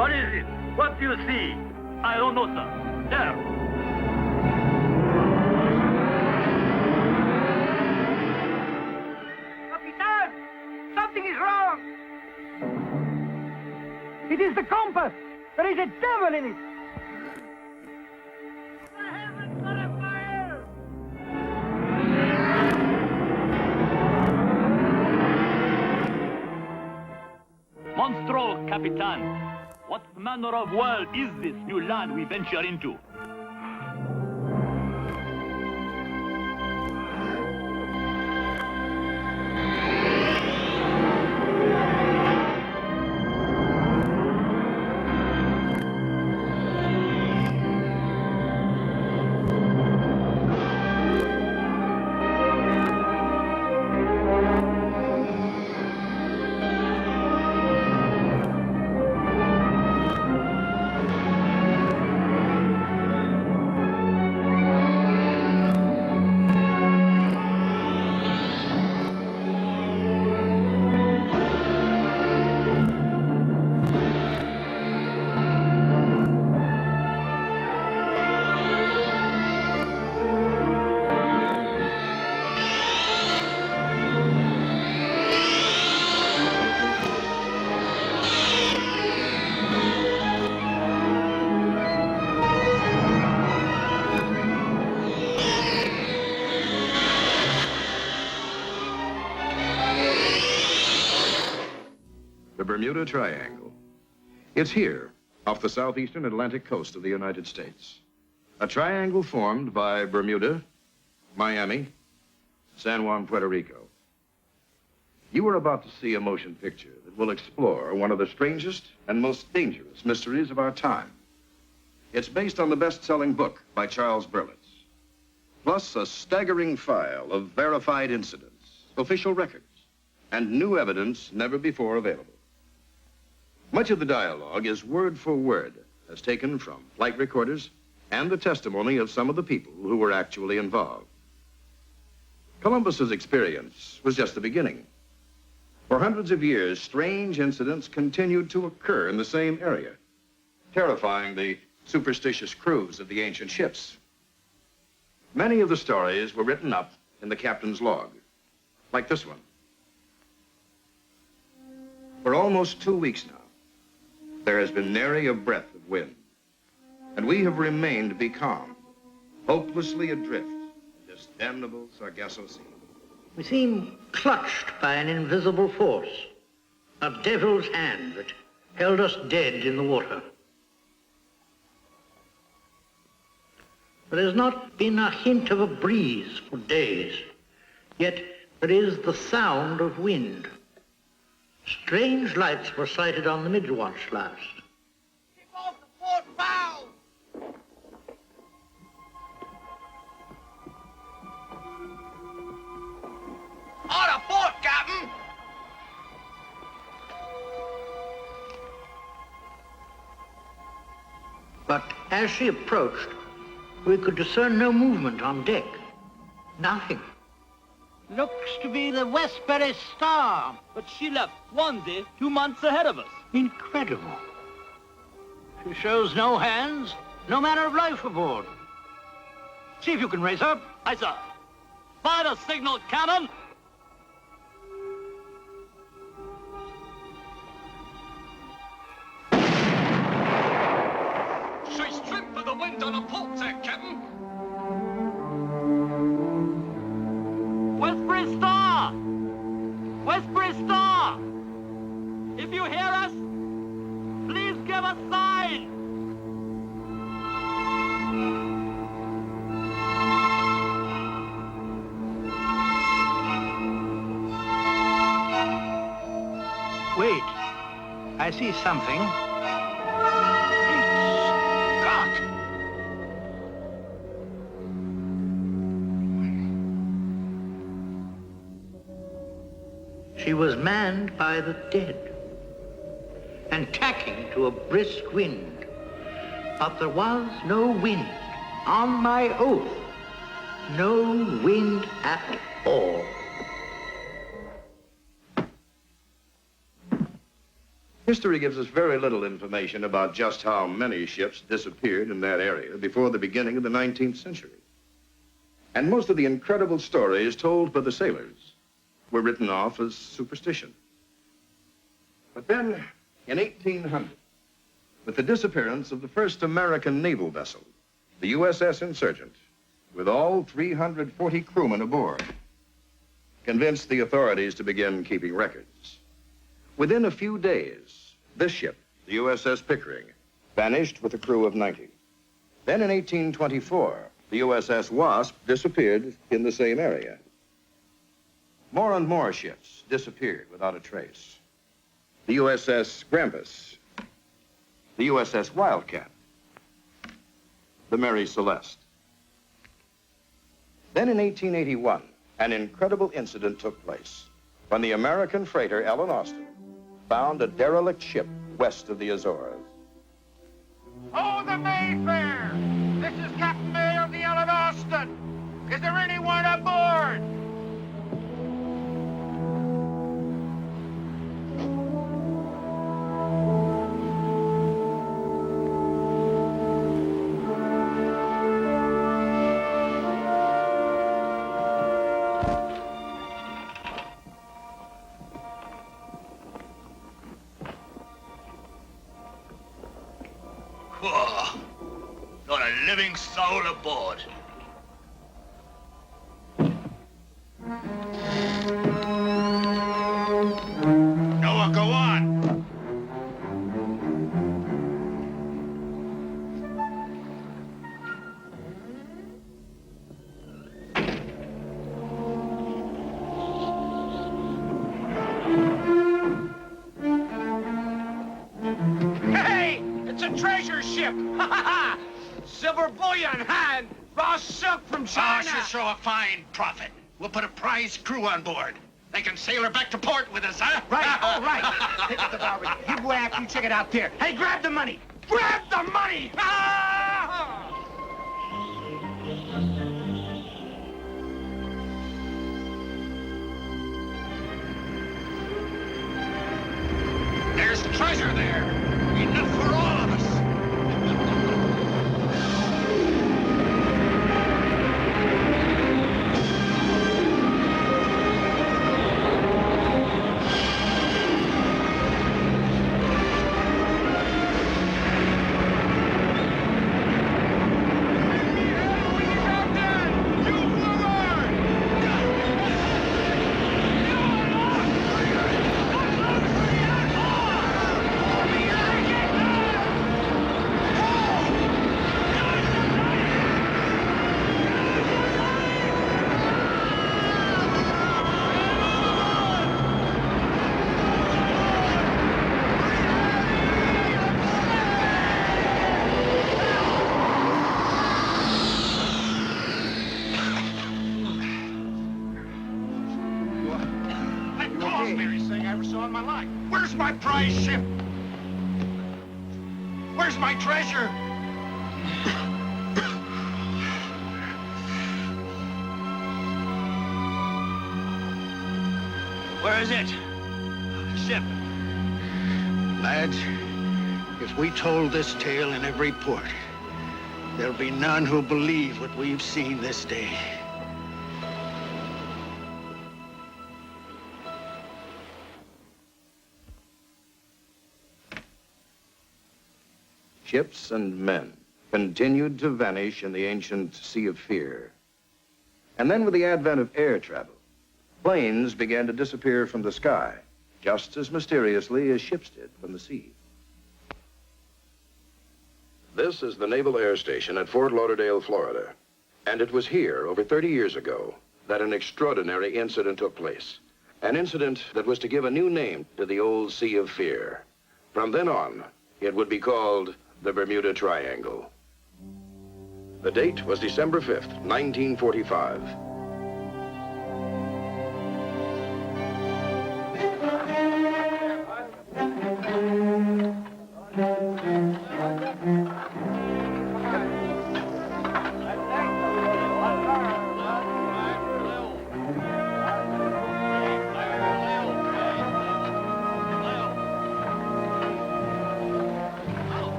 What is it? What do you see? I don't know, sir. There. Capitan! Something is wrong! It is the compass! There is a devil in it! The heavens are afire! Monstro, Capitan. What manner of world is this new land we venture into? The Bermuda Triangle. It's here, off the southeastern Atlantic coast of the United States. A triangle formed by Bermuda, Miami, San Juan, Puerto Rico. You are about to see a motion picture that will explore one of the strangest and most dangerous mysteries of our time. It's based on the best-selling book by Charles Berlitz, plus a staggering file of verified incidents, official records, and new evidence never before available. Much of the dialogue is word for word, as taken from flight recorders and the testimony of some of the people who were actually involved. Columbus's experience was just the beginning. For hundreds of years, strange incidents continued to occur in the same area, terrifying the superstitious crews of the ancient ships. Many of the stories were written up in the captain's log, like this one. For almost 2 weeks now, there has been nary a breath of wind, and we have remained becalmed, hopelessly adrift in this damnable Sargasso Sea. We seem clutched by an invisible force, a devil's hand that held us dead in the water. There has not been a hint of a breeze for days, yet there is the sound of wind. Strange lights were sighted on the mid-watch last. Keep off the port bow! On port, Captain! But as she approached, we could discern no movement on deck. Nothing. Looks to be the Westbury Star. But she left Swansea 2 months ahead of us. Incredible. She shows no hands, no manner of life aboard. See if you can raise her. Aye, sir. Fire the signal cannon. She's stripped for the wind on a port tack, Captain. Westbury Star! Westbury Star! If you hear us, please give a sign! Wait. I see something. Great Scott! She was manned by the dead and tacking to a brisk wind. But there was no wind, on my oath, no wind at all. History gives us very little information about just how many ships disappeared in that area before the beginning of the 19th century. And most of the incredible stories told by the sailors were written off as superstition. But then, in 1800, with the disappearance of the first American naval vessel, the USS Insurgent, with all 340 crewmen aboard, convinced the authorities to begin keeping records. Within a few days, this ship, the USS Pickering, vanished with a crew of 90. Then in 1824, the USS Wasp disappeared in the same area. More and more ships disappeared without a trace. The USS Grampus, the USS Wildcat, the Mary Celeste. Then in 1881, an incredible incident took place when the American freighter Ellen Austin found a derelict ship west of the Azores. Oh, the Mayfair! This is Captain May of the Ellen Austin. Is there anyone aboard? Whoa. Not a living soul aboard. Noah, go on. Hey! It's a treasure ship! Ha ha ha! Silver bullion, and raw silk from China! Should show a fine profit. We'll put a prize crew on board. They can sail her back to port with us, huh? Right, all right. Pick up the barber. You go after you check it out there. Hey, grab the money! Grab the money! Ah! There's treasure there. Enough for all of us. Where's my prize ship? Where's my treasure? Where is it? Ship. Lads, if we told this tale in every port, there'll be none who'll believe what we've seen this day. Ships and men continued to vanish in the ancient Sea of Fear. And then with the advent of air travel, planes began to disappear from the sky, just as mysteriously as ships did from the sea. This is the Naval Air Station at Fort Lauderdale, Florida. And it was here, over 30 years ago, that an extraordinary incident took place. An incident that was to give a new name to the old Sea of Fear. From then on, it would be called the Bermuda Triangle. The date was December 5th, 1945.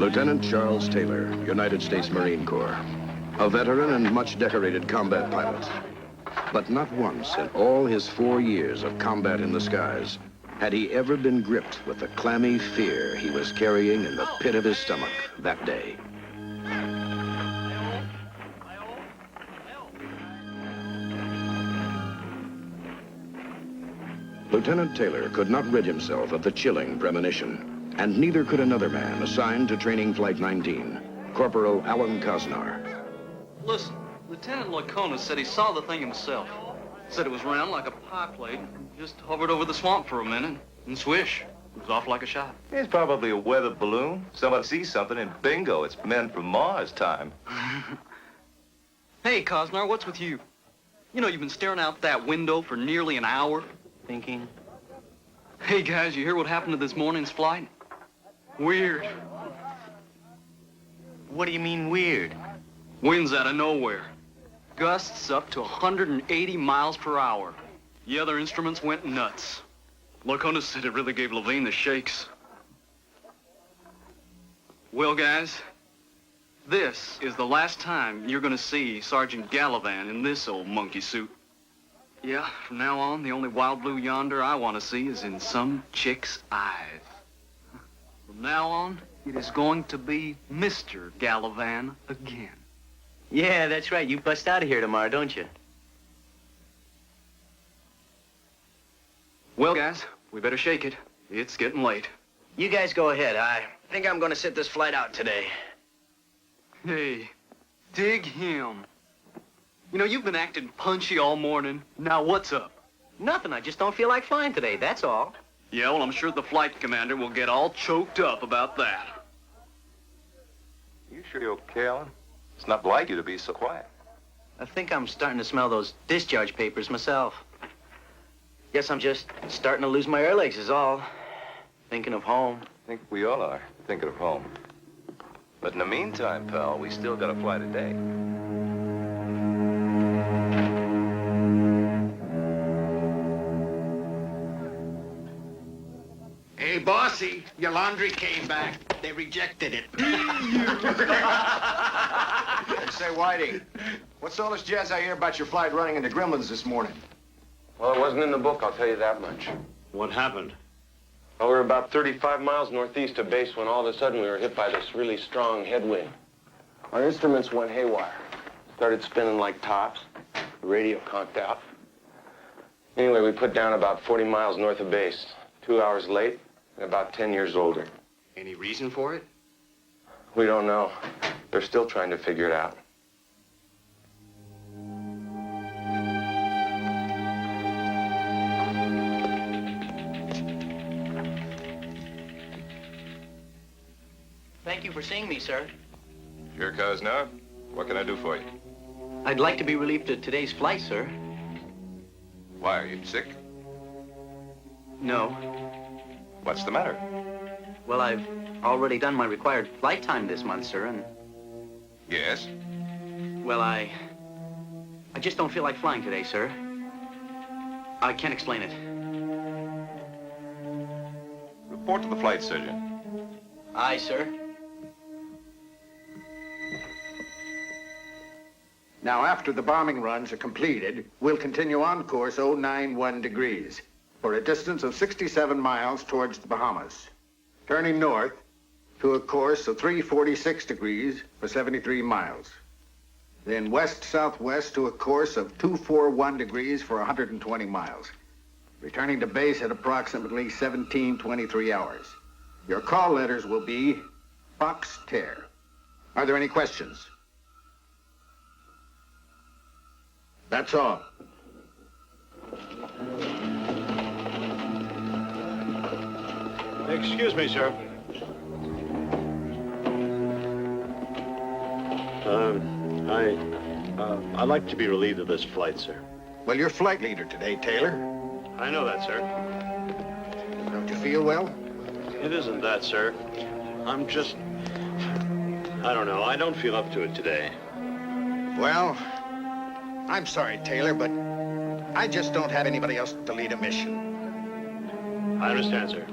Lieutenant Charles Taylor, United States Marine Corps. A veteran and much decorated combat pilot. But not once in all his 4 years of combat in the skies had he ever been gripped with the clammy fear he was carrying in the pit of his stomach that day. Lieutenant Taylor could not rid himself of the chilling premonition, and neither could another man assigned to Training Flight 19, Corporal Alan Cosnar. Listen, Lieutenant Loconis said he saw the thing himself. Said it was round like a pie plate, just hovered over the swamp for a minute, and swish, it was off like a shot. It's probably a weather balloon. Someone sees something and bingo, it's men from Mars time. Hey, Cosnar, what's with you? You know, you've been staring out that window for nearly an hour. Thinking? Hey, guys, you hear what happened to this morning's flight? Weird. What do you mean weird? Winds out of nowhere. Gusts up to 180 miles per hour. The other instruments went nuts. Loconis said it really gave Levine the shakes. Well, guys, this is the last time you're gonna see Sergeant Gallivan in this old monkey suit. Yeah, from now on, the only wild blue yonder I want to see is in some chick's eyes. From now on, it is going to be Mr. Gallivan again. Yeah, that's right. You bust out of here tomorrow, don't you? Well, guys, we better shake it. It's getting late. You guys go ahead. I think I'm going to sit this flight out today. Hey, dig him. You know, you've been acting punchy all morning. Now, what's up? Nothing. I just don't feel like flying today, that's all. Yeah, well, I'm sure the flight commander will get all choked up about that. You sure you're okay, Alan? It's not like you to be so quiet. I think I'm starting to smell those discharge papers myself. Guess I'm just starting to lose my air legs is all. Thinking of home. I think we all are thinking of home. But in the meantime, pal, we still got to fly today. Hey, bossy, your laundry came back. They rejected it. Say, Whitey, what's all this jazz I hear about your flight running into gremlins this morning? Well, it wasn't in the book, I'll tell you that much. What happened? Well, we were about 35 miles northeast of base when all of a sudden we were hit by this really strong headwind. Our instruments went haywire. Started spinning like tops. The radio conked out. Anyway, we put down about 40 miles north of base. 2 hours late and about 10 years older. Any reason for it? We don't know. They're still trying to figure it out. Thank you for seeing me, sir. Sure, Cosnar. What can I do for you? I'd like to be relieved of today's flight, sir. Why, are you sick? No. What's the matter? Well, I've already done my required flight time this month, sir, and... Yes? Well, I just don't feel like flying today, sir. I can't explain it. Report to the flight surgeon. Aye, sir. Now, after the bombing runs are completed, we'll continue on course 091 degrees for a distance of 67 miles towards the Bahamas, turning north to a course of 346 degrees for 73 miles. Then west-southwest to a course of 241 degrees for 120 miles, returning to base at approximately 1723 hours. Your call letters will be Fox Tear. Are there any questions? That's all. Excuse me, sir. I'd like to be relieved of this flight, sir. Well, you're flight leader today, Taylor. I know that, sir. Don't you feel well? It isn't that, sir. I'm just... I don't know. I don't feel up to it today. Well, I'm sorry, Taylor, but I just don't have anybody else to lead a mission. I understand, sir.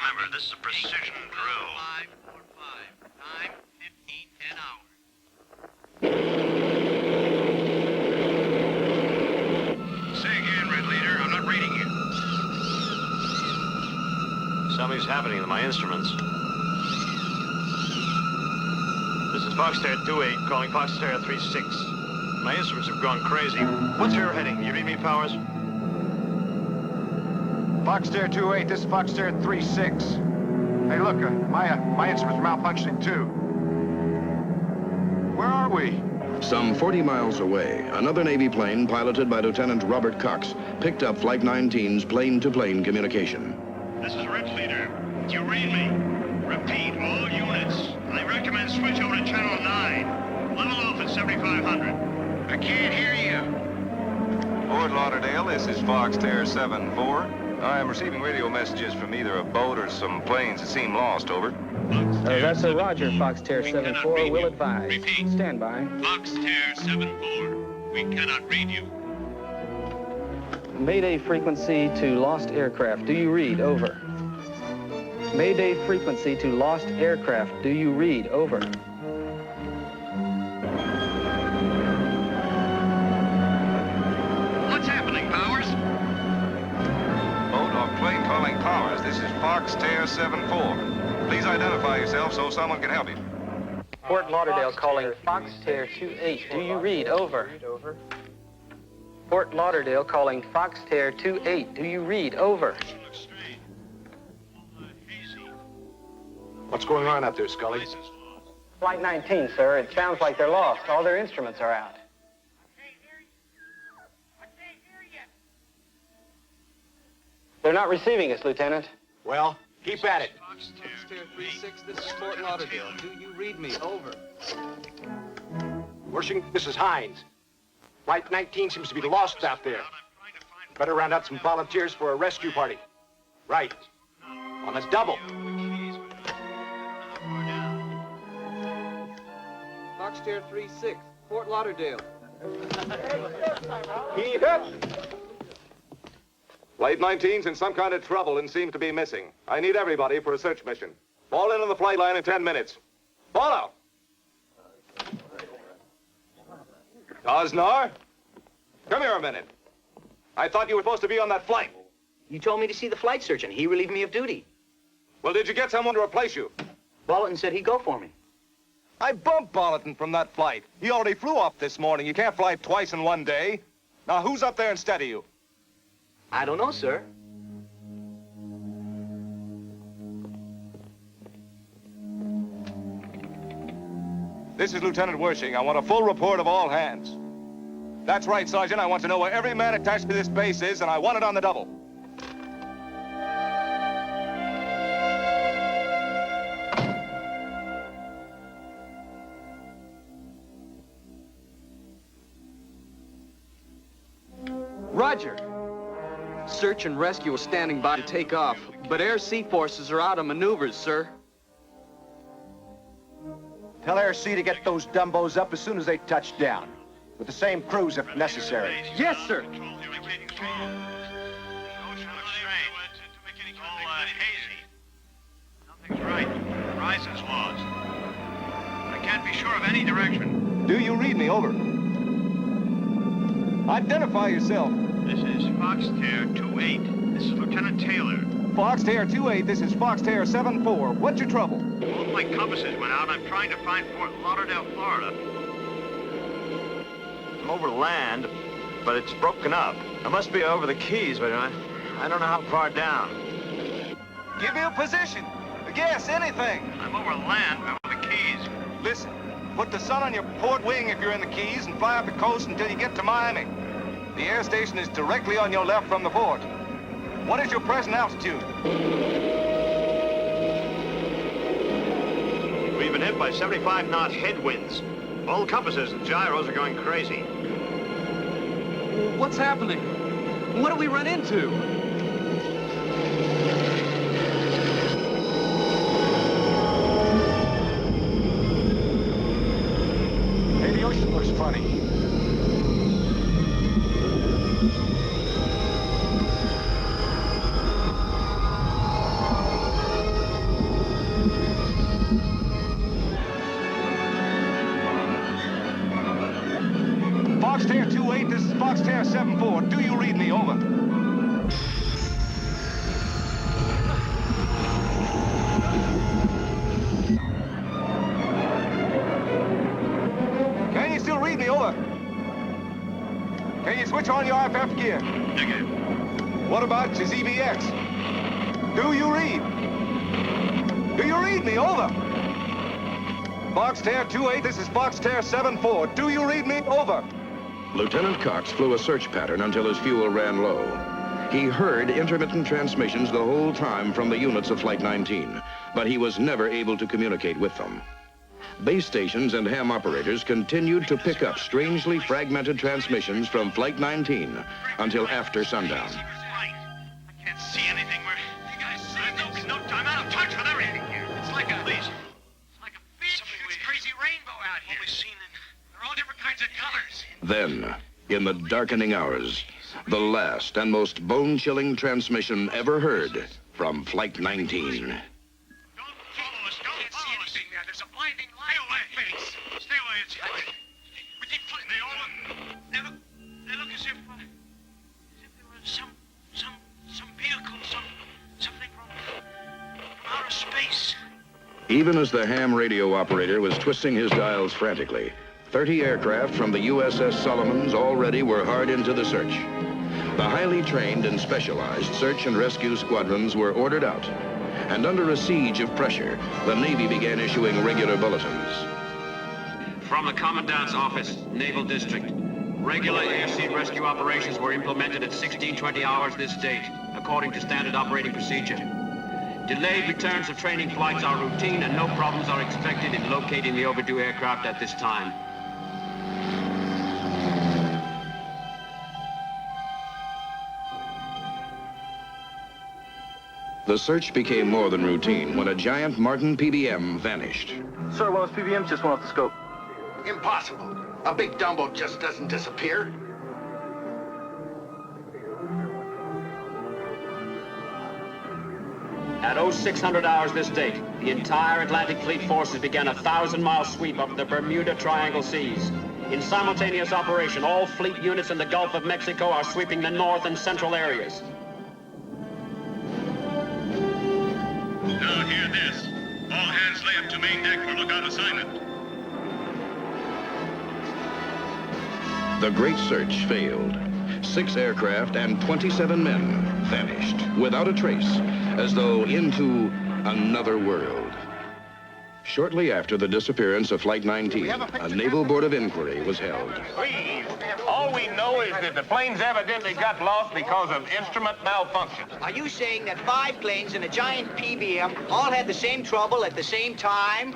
Remember, this is a precision drill. 545. Time 15:10 hours. Say again, Red Leader. I'm not reading you. Something's happening to my instruments. This is Foxterra 28 calling Foxterra 36. My instruments have gone crazy. What's your heading? You read me, Powers? Foxterra 28, this is Foxterra 36. Hey, look, my instruments are malfunctioning too. Where are we? Some 40 miles away, another Navy plane piloted by Lieutenant Robert Cox picked up Flight 19's plane-to-plane communication. This is Red Leader. You read me? Repeat, all units. I recommend switch over to Channel 9. Level off at 7,500. I can't hear you. Fort Lauderdale, this is Foxterra 74. I am receiving radio messages from either a boat or some planes that seem lost, over. That's a Roger, Foxterra 74. Will advise. Repeat. Stand by. Foxterra 74. We cannot read you. Mayday frequency to lost aircraft. Do you read? Over. Mayday frequency to lost aircraft. Do you read? Over. What's happening, Powers? Boat or plane calling Powers. This is Foxterra 74. Please identify yourself so someone can help you. Fort Lauderdale calling Foxterra 28. Do you read? Over. Fort Lauderdale calling Foxterra 28. Do you read? Over. What's going on out there, Scully? Flight 19, sir. It sounds like they're lost. All their instruments are out. They're not receiving us, Lieutenant. Well, keep at it. Foxterra 36, this is Fort Lauderdale. Do you read me? Over. Worshing, this is Hines. Flight 19 seems to be lost out there. Better round out some volunteers for a rescue party. Right. On a double. Foxterra 36, Fort Lauderdale. Keep it. Flight 19's in some kind of trouble and seems to be missing. I need everybody for a search mission. Fall in on the flight line in 10 minutes. Fall out. Osnar? Come here a minute. I thought you were supposed to be on that flight. You told me to see the flight surgeon. He relieved me of duty. Well, did you get someone to replace you? Bolton said he'd go for me. I bumped Bolton from that flight. He already flew off this morning. You can't fly twice in one day. Now, who's up there instead of you? I don't know, sir. This is Lieutenant Wershing. I want a full report of all hands. That's right, Sergeant. I want to know where every man attached to this base is, and I want it on the double. Roger. Search and rescue are standing by to take off, but air-sea forces are out of maneuvers, sir. Tell Air C to get those dumbos up as soon as they touch down. With the same crews if necessary. Yes, sir. Nothing's right. Horizon's lost. I can't be sure of any direction. Do you read me? Over. Identify yourself. This is Foxterra 28. This is Lieutenant Taylor. Foxterra 28, this is Foxterra 74. What's your trouble? Both my compasses went out. I'm trying to find Fort Lauderdale, Florida. I'm over land, but it's broken up. I must be over the Keys, but I don't know how far down. Give me a position. Guess anything. I'm over land, over the Keys. Listen, put the sun on your port wing if you're in the Keys and fly up the coast until you get to Miami. The air station is directly on your left from the port. What is your present altitude? We've been hit by 75-knot headwinds. All the compasses and gyros are going crazy. What's happening? What do we run into? Hey, the ocean looks funny. Foxterra 7-4. Do you read me? Over. Can you still read me? Over. Can you switch on your FF gear? Negative. What about your ZBX? Do you read? Do you read me? Over. Foxterra 2-8, this is Foxterra 7-4. Do you read me? Over. Lieutenant Cox flew a search pattern until his fuel ran low. He heard intermittent transmissions the whole time from the units of Flight 19, but he was never able to communicate with them. Base stations and ham operators continued to pick up strangely fragmented transmissions from Flight 19 until after sundown. I can't see anything. You guys see no time out of touch with everything here. It's like a... Please. It's like a big, crazy rainbow out here. Always seen it. They're all different kinds of colors. Then, in the darkening hours, the last and most bone-chilling transmission ever heard from Flight 19. Stay away, it's... We keep flipping. They look as if there was some vehicle, something from outer space. Even as the ham radio operator was twisting his dials frantically, 30 aircraft from the USS Solomons already were hard into the search. The highly trained and specialized search and rescue squadrons were ordered out, and under a siege of pressure, the Navy began issuing regular bulletins. From the Commandant's office, Naval District. Regular air-sea rescue operations were implemented at 16:20 hours this date, according to standard operating procedure. Delayed returns of training flights are routine, and no problems are expected in locating the overdue aircraft at this time. The search became more than routine when a giant Martin PBM vanished. Sir, one of those PBMs just went off the scope. Impossible. A big Dumbo just doesn't disappear. At 0600 hours this date, the entire Atlantic Fleet forces began a 1,000-mile sweep of the Bermuda Triangle Seas. In simultaneous operation, all fleet units in the Gulf of Mexico are sweeping the north and central areas. Now hear this. All hands lay up to main deck for lookout assignment. The great search failed. 6 aircraft and 27 men vanished without a trace, as though into another world. Shortly after the disappearance of Flight 19, a Naval Board of Inquiry was held. Please. All we know is that the planes evidently got lost because of instrument malfunction. Are you saying that 5 planes and a giant PBM all had the same trouble at the same time?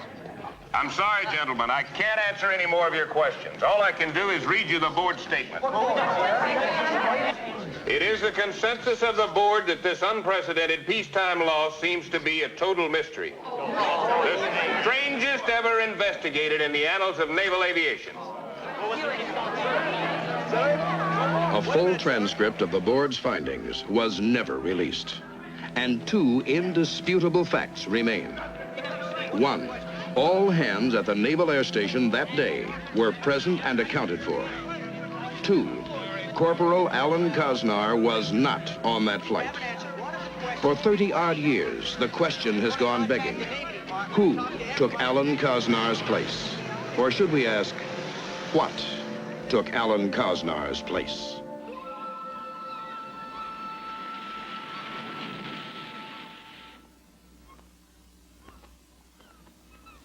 I'm sorry, gentlemen. I can't answer any more of your questions. All I can do is read you the board statement. It is the consensus of the board that this unprecedented peacetime loss seems to be a total mystery. The strangest ever investigated in the annals of naval aviation. A full transcript of the board's findings was never released, and 2 indisputable facts remain. 1, all hands at the Naval Air Station that day were present and accounted for. 2, Corporal Alan Kosnar was not on that flight. For 30-odd years, the question has gone begging. Who took Alan Kosnar's place? Or should we ask, what took Alan Kosnar's place?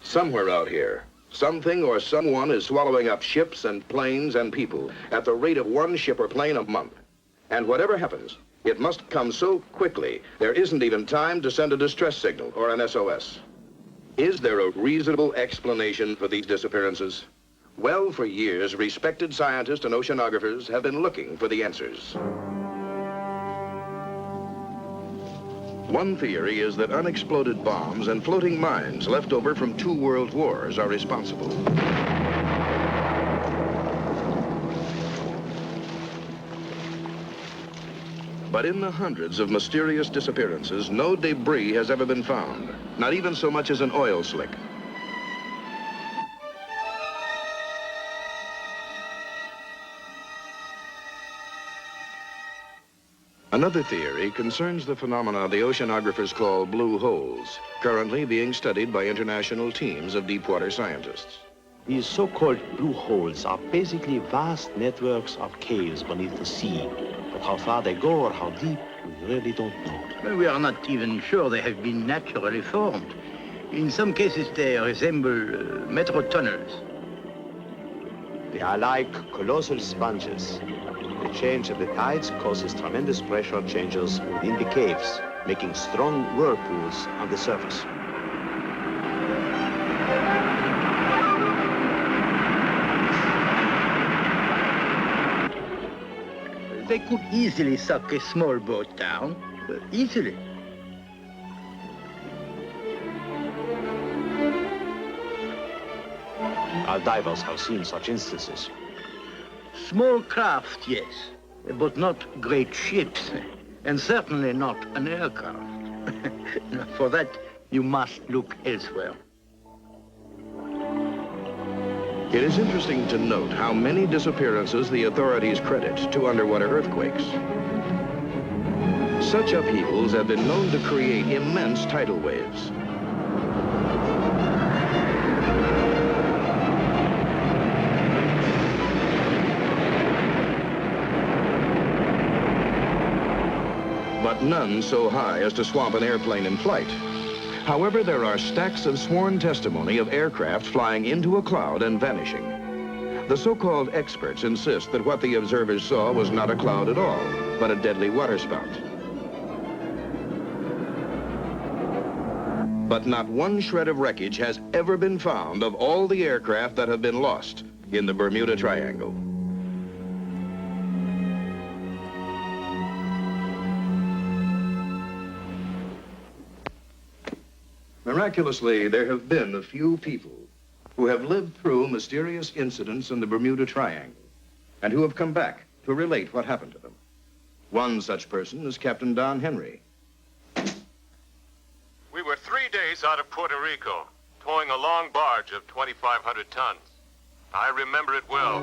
Somewhere out here, something or someone is swallowing up ships and planes and people at the rate of 1 ship or plane a month. And whatever happens, it must come so quickly, there isn't even time to send a distress signal or an SOS. Is there a reasonable explanation for these disappearances? Well, for years, respected scientists and oceanographers have been looking for the answers. One theory is that unexploded bombs and floating mines left over from 2 world wars are responsible. But in the hundreds of mysterious disappearances, no debris has ever been found, not even so much as an oil slick. Another theory concerns the phenomena the oceanographers call blue holes, currently being studied by international teams of deepwater scientists. These so-called blue holes are basically vast networks of caves beneath the sea. But how far they go or how deep, we really don't know. Well, we are not even sure they have been naturally formed. In some cases, they resemble metro tunnels. They are like colossal sponges. The change of the tides causes tremendous pressure changes within the caves, making strong whirlpools on the surface. They could easily suck a small boat down. Easily. Our divers have seen such instances. Small craft, yes, but not great ships, and certainly not an aircraft. For that, you must look elsewhere. It is interesting to note how many disappearances the authorities credit to underwater earthquakes. Such upheavals have been known to create immense tidal waves. But none so high as to swamp an airplane in flight. However, there are stacks of sworn testimony of aircraft flying into a cloud and vanishing. The so-called experts insist that what the observers saw was not a cloud at all, but a deadly waterspout. But not one shred of wreckage has ever been found of all the aircraft that have been lost in the Bermuda Triangle. Miraculously, there have been a few people who have lived through mysterious incidents in the Bermuda Triangle and who have come back to relate what happened to them. One such person is Captain Don Henry. We were 3 days out of Puerto Rico, towing a long barge of 2,500 tons. I remember it well.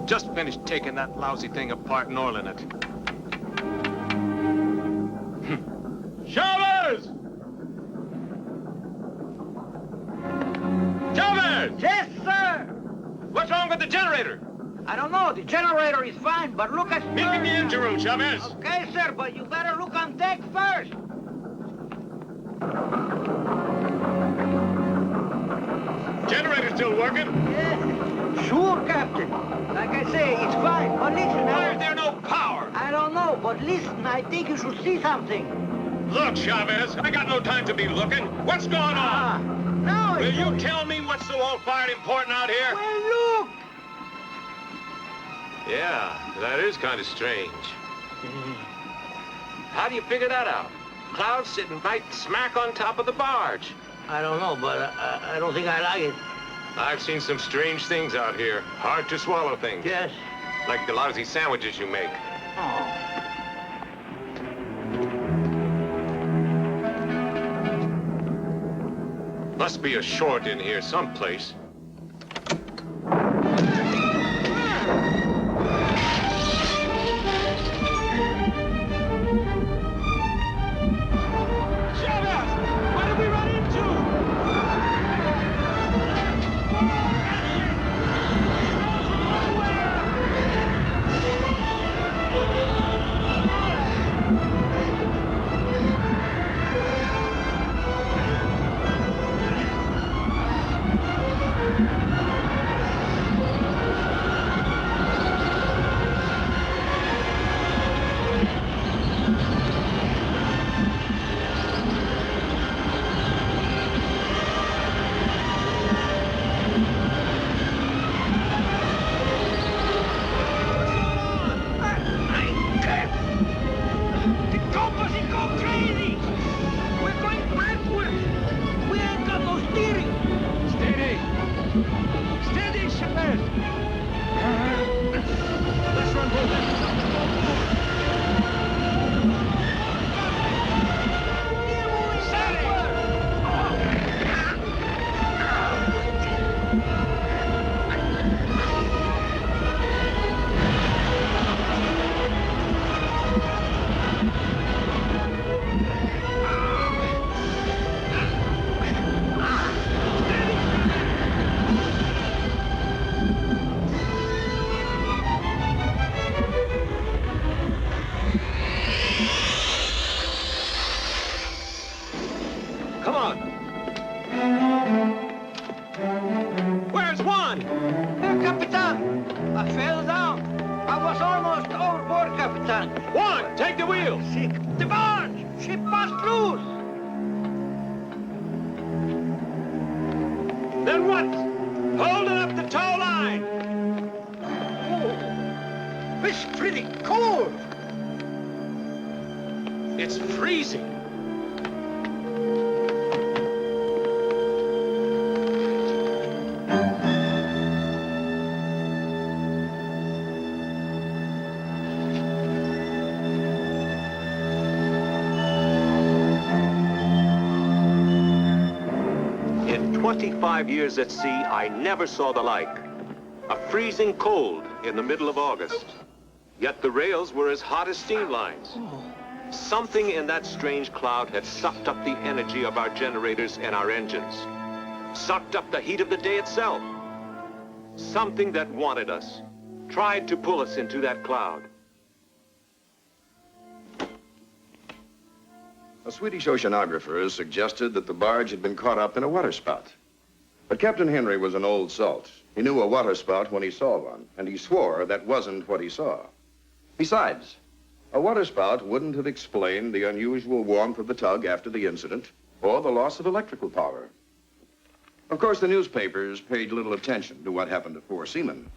Just finished taking that lousy thing apart and oiling it. Chavez! Chavez! Yes, sir! What's wrong with the generator? I don't know. The generator is fine, but look at... Meet me in the engine room, Chavez. Okay, sir, but you better look on deck first. Generator still working? Yes. Sure, Captain. Like I say, it's fine, but listen... Why is there no power? I don't know, but listen, I think you should see something. Look, Chavez, I got no time to be looking. What's going on? No, Will you tell me what's so all-fired important out here? Well, look! Yeah, that is kind of strange. How do you figure that out? Clouds sitting right smack on top of the barge. I don't know, but I don't think I like it. I've seen some strange things out here. Hard to swallow things. Yes. Like the lousy sandwiches you make. Oh. Must be a short in here someplace. Captain. One, take the wheel. The barge! She bust loose! Then what? Hold it up the tow line. Oh, it's pretty cold. It's freezing. In 25 years at sea, I never saw the like. A freezing cold in the middle of August. Yet the rails were as hot as steam lines. Something in that strange cloud had sucked up the energy of our generators and our engines. Sucked up the heat of the day itself. Something that wanted us. Tried to pull us into that cloud. A Swedish oceanographer suggested that the barge had been caught up in a waterspout. But Captain Henry was an old salt. He knew a waterspout when he saw one, and he swore that wasn't what he saw. Besides, a waterspout wouldn't have explained the unusual warmth of the tug after the incident, or the loss of electrical power. Of course, the newspapers paid little attention to what happened to four seamen.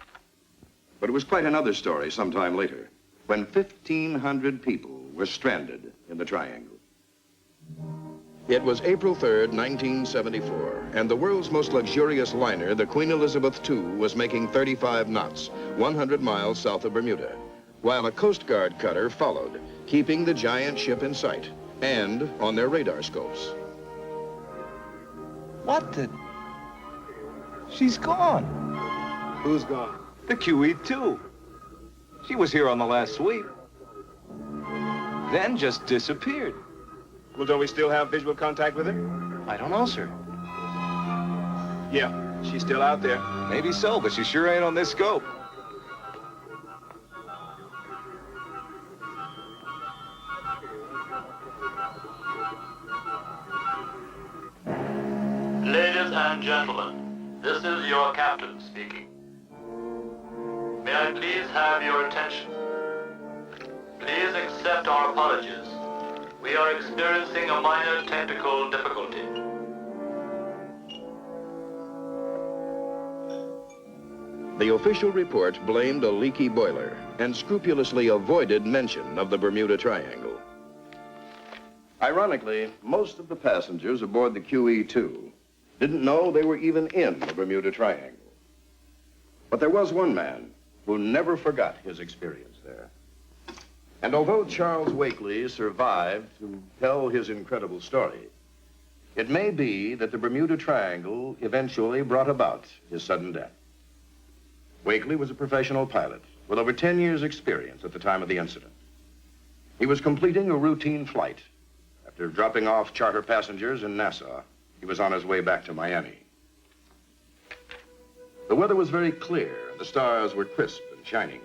But it was quite another story sometime later, when 1,500 people were stranded in the Triangle. It was April 3rd, 1974, and the world's most luxurious liner, the Queen Elizabeth II, was making 35 knots, 100 miles south of Bermuda, while a Coast Guard cutter followed, keeping the giant ship in sight and on their radar scopes. What the? She's gone. Who's gone? The QE2. She was here on the last sweep. Then just disappeared. Well, don't we still have visual contact with her? I don't know, sir. Yeah, she's still out there. Maybe so, but she sure ain't on this scope. Ladies and gentlemen, this is your captain speaking. May I please have your attention? Please accept our apologies. We are experiencing a minor technical difficulty. The official report blamed a leaky boiler and scrupulously avoided mention of the Bermuda Triangle. Ironically, most of the passengers aboard the QE2 didn't know they were even in the Bermuda Triangle. But there was one man who never forgot his experience there. And although Charles Wakely survived to tell his incredible story, it may be that the Bermuda Triangle eventually brought about his sudden death. Wakely was a professional pilot with over 10 years' experience at the time of the incident. He was completing a routine flight. After dropping off charter passengers in Nassau, he was on his way back to Miami. The weather was very clear, and the stars were crisp and shining.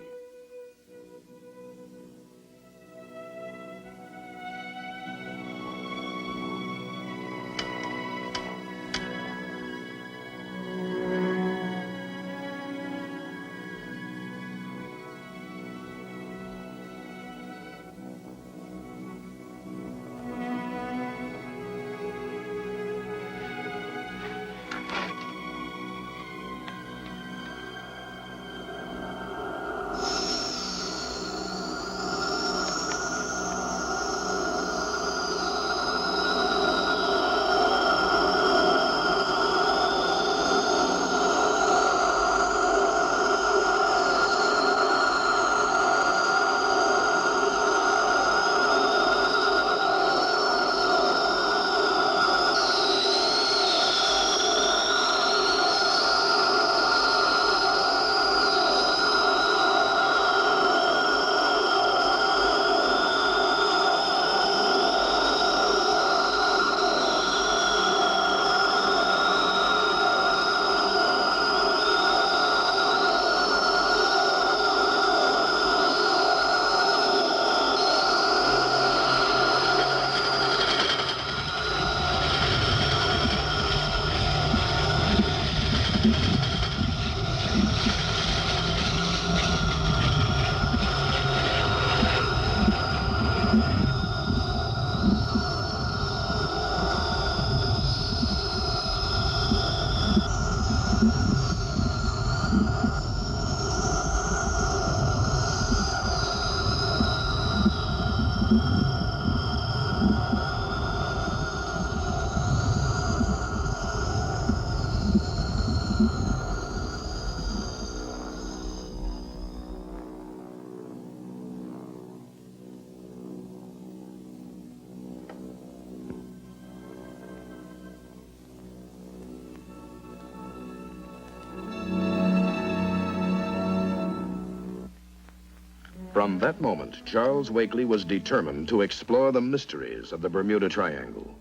From that moment, Charles Wakely was determined to explore the mysteries of the Bermuda Triangle.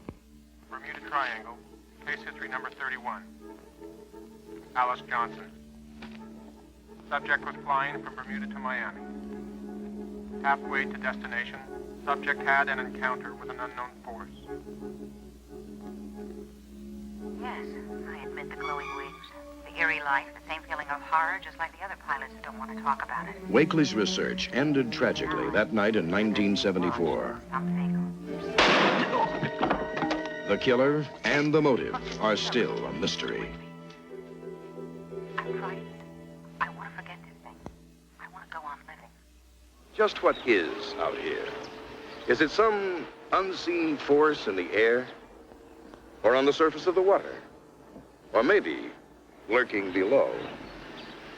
Bermuda Triangle, case history number 31. Alice Johnson. Subject was flying from Bermuda to Miami. Halfway to destination, subject had an encounter with an unknown force. Yes, I admit the glowing wings, the eerie light, the same feeling of horror, just like the other pilots who don't want to talk about it. Wakely's research ended tragically that night in 1974. The killer and the motive are still a mystery. I'm frightened. I want to forget this thing. I want to go on living. Just what is out here? Is it some unseen force in the air? Or on the surface of the water? Or maybe lurking below?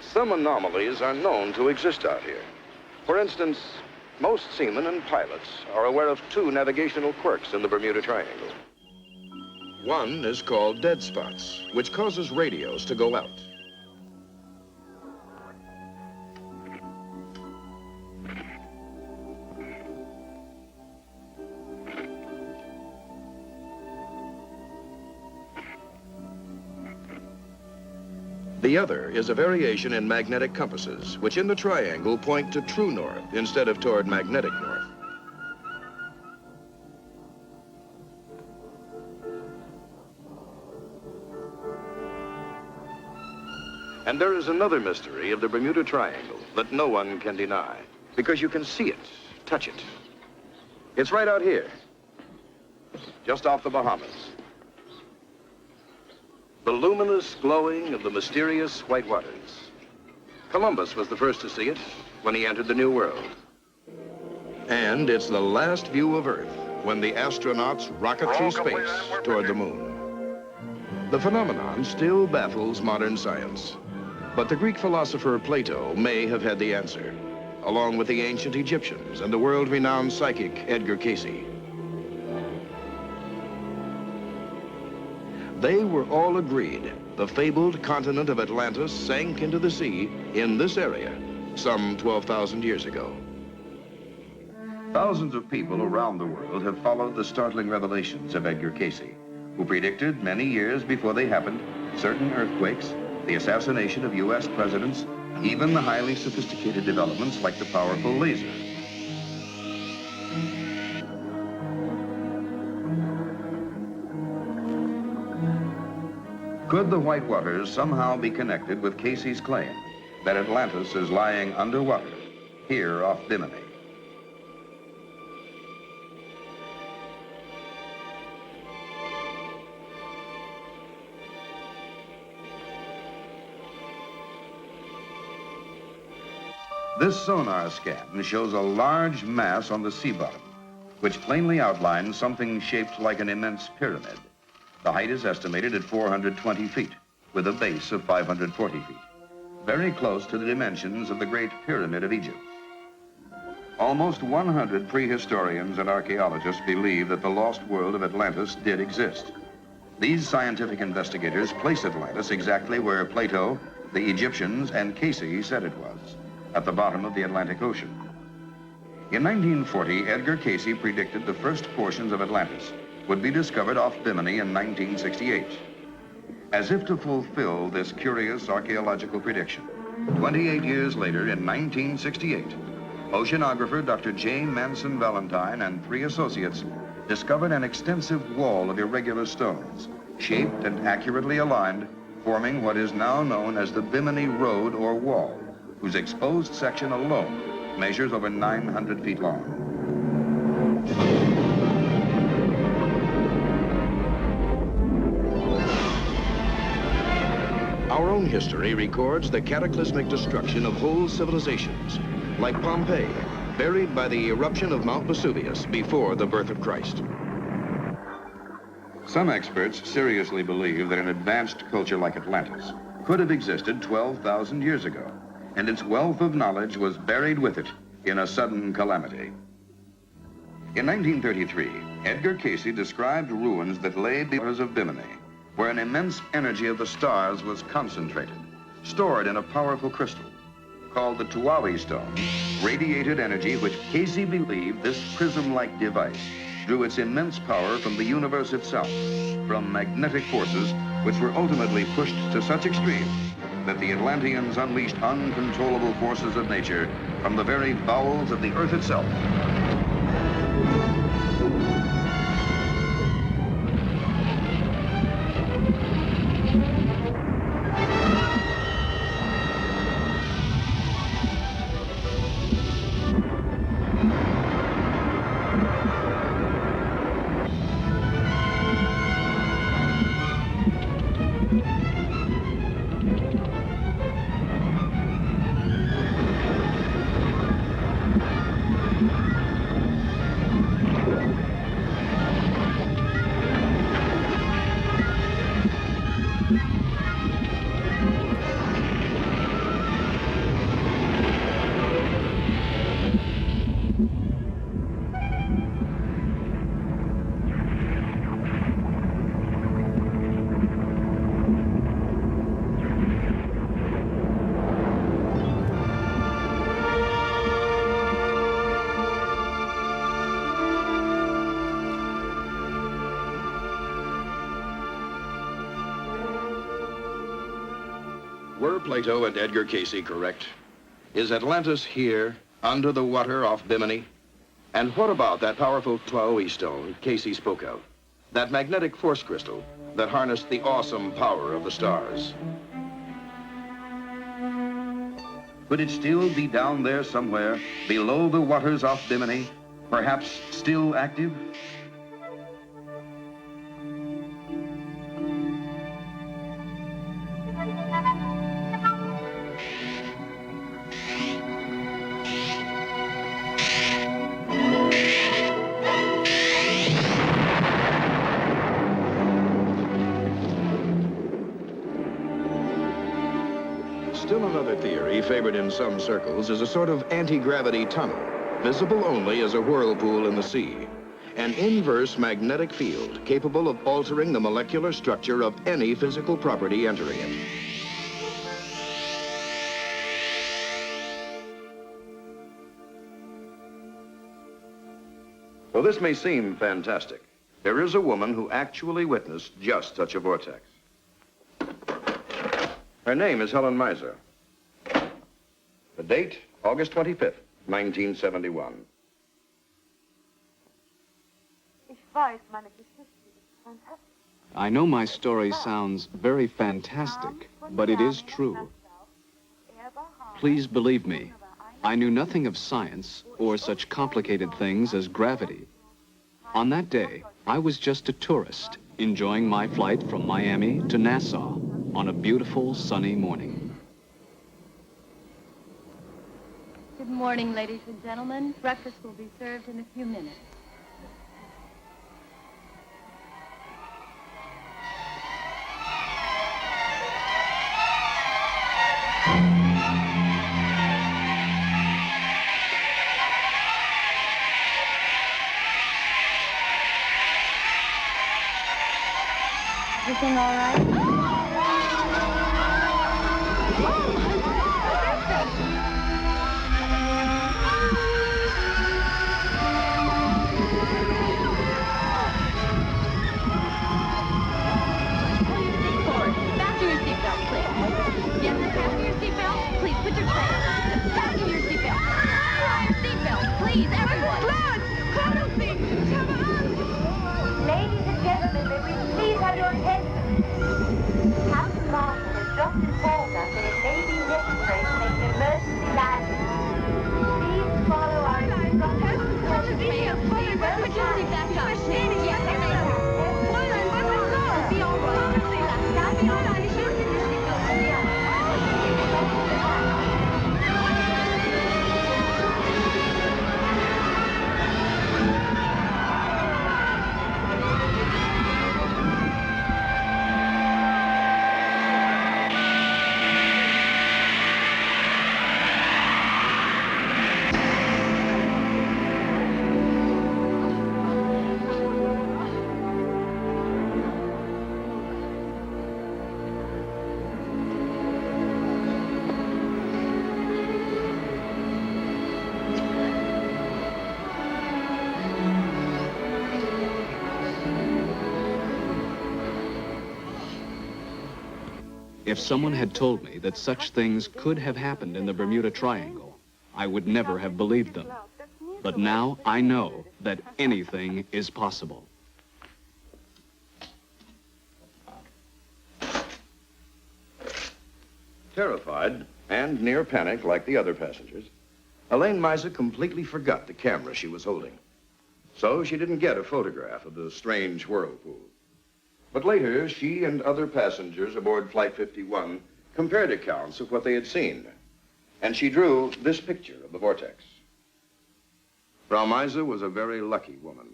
Some anomalies are known to exist out here. For instance, most seamen and pilots are aware of two navigational quirks in the Bermuda Triangle. One is called dead spots, which causes radios to go out. The other is a variation in magnetic compasses, which in the triangle point to true north instead of toward magnetic north. And there is another mystery of the Bermuda Triangle that no one can deny, because you can see it, touch it. It's right out here, just off the Bahamas. The luminous glowing of the mysterious white waters. Columbus was the first to see it when he entered the New World. And it's the last view of Earth when the astronauts rocket through space toward the moon. The phenomenon still baffles modern science. But the Greek philosopher Plato may have had the answer, along with the ancient Egyptians and the world-renowned psychic Edgar Cayce. They were all agreed the fabled continent of Atlantis sank into the sea in this area some 12,000 years ago. Thousands of people around the world have followed the startling revelations of Edgar Cayce, who predicted many years before they happened certain earthquakes, the assassination of U.S. presidents, even the highly sophisticated developments like the powerful laser. Could the white waters somehow be connected with Cayce's claim that Atlantis is lying underwater here off Bimini? This sonar scan shows a large mass on the sea bottom, which plainly outlines something shaped like an immense pyramid. The height is estimated at 420 feet, with a base of 540 feet, very close to the dimensions of the Great Pyramid of Egypt. Almost 100 prehistorians and archaeologists believe that the lost world of Atlantis did exist. These scientific investigators place Atlantis exactly where Plato, the Egyptians, and Cayce said it was, at the bottom of the Atlantic Ocean. In 1940, Edgar Cayce predicted the first portions of Atlantis would be discovered off Bimini in 1968. As if to fulfill this curious archaeological prediction, 28 years later, in 1968, oceanographer Dr. Jane Manson Valentine and 3 associates discovered an extensive wall of irregular stones, shaped and accurately aligned, forming what is now known as the Bimini Road or Wall, whose exposed section alone measures over 900 feet long. Our own history records the cataclysmic destruction of whole civilizations, like Pompeii, buried by the eruption of Mount Vesuvius before the birth of Christ. Some experts seriously believe that an advanced culture like Atlantis could have existed 12,000 years ago, and its wealth of knowledge was buried with it in a sudden calamity. In 1933, Edgar Cayce described ruins that lay beyond the waters of Bimini, where an immense energy of the stars was concentrated, stored in a powerful crystal. called the Tuawi stone, radiated energy which Casey believed this prism-like device drew its immense power from the universe itself, from magnetic forces which were ultimately pushed to such extremes that the Atlanteans unleashed uncontrollable forces of nature from the very bowels of the Earth itself. Were Plato and Edgar Casey correct? Is Atlantis here, under the water off Bimini? And what about that powerful Tuawi stone Casey spoke of? That magnetic force crystal that harnessed the awesome power of the stars? Could it still be down there somewhere, below the waters off Bimini, perhaps still active? Still another theory favored in some circles is a sort of anti-gravity tunnel, visible only as a whirlpool in the sea. An inverse magnetic field capable of altering the molecular structure of any physical property entering it. Though this may seem fantastic, there is a woman who actually witnessed just such a vortex. Her name is Helen Meiser. The date, August 25th, 1971. I know my story sounds very fantastic, but it is true. Please believe me, I knew nothing of science or such complicated things as gravity. On that day, I was just a tourist, enjoying my flight from Miami to Nassau on a beautiful sunny morning. Good morning, ladies and gentlemen. Breakfast will be served in a few minutes. Everything all right? Please, everyone. Ladies and gentlemen, may we please have your attention? If someone had told me that such things could have happened in the Bermuda Triangle, I would never have believed them. But now I know that anything is possible. Terrified and near panic like the other passengers, Elaine Misa completely forgot the camera she was holding. So she didn't get a photograph of the strange whirlpool. But later, she and other passengers aboard Flight 51 compared accounts of what they had seen. And she drew this picture of the vortex. Frau Misa was a very lucky woman.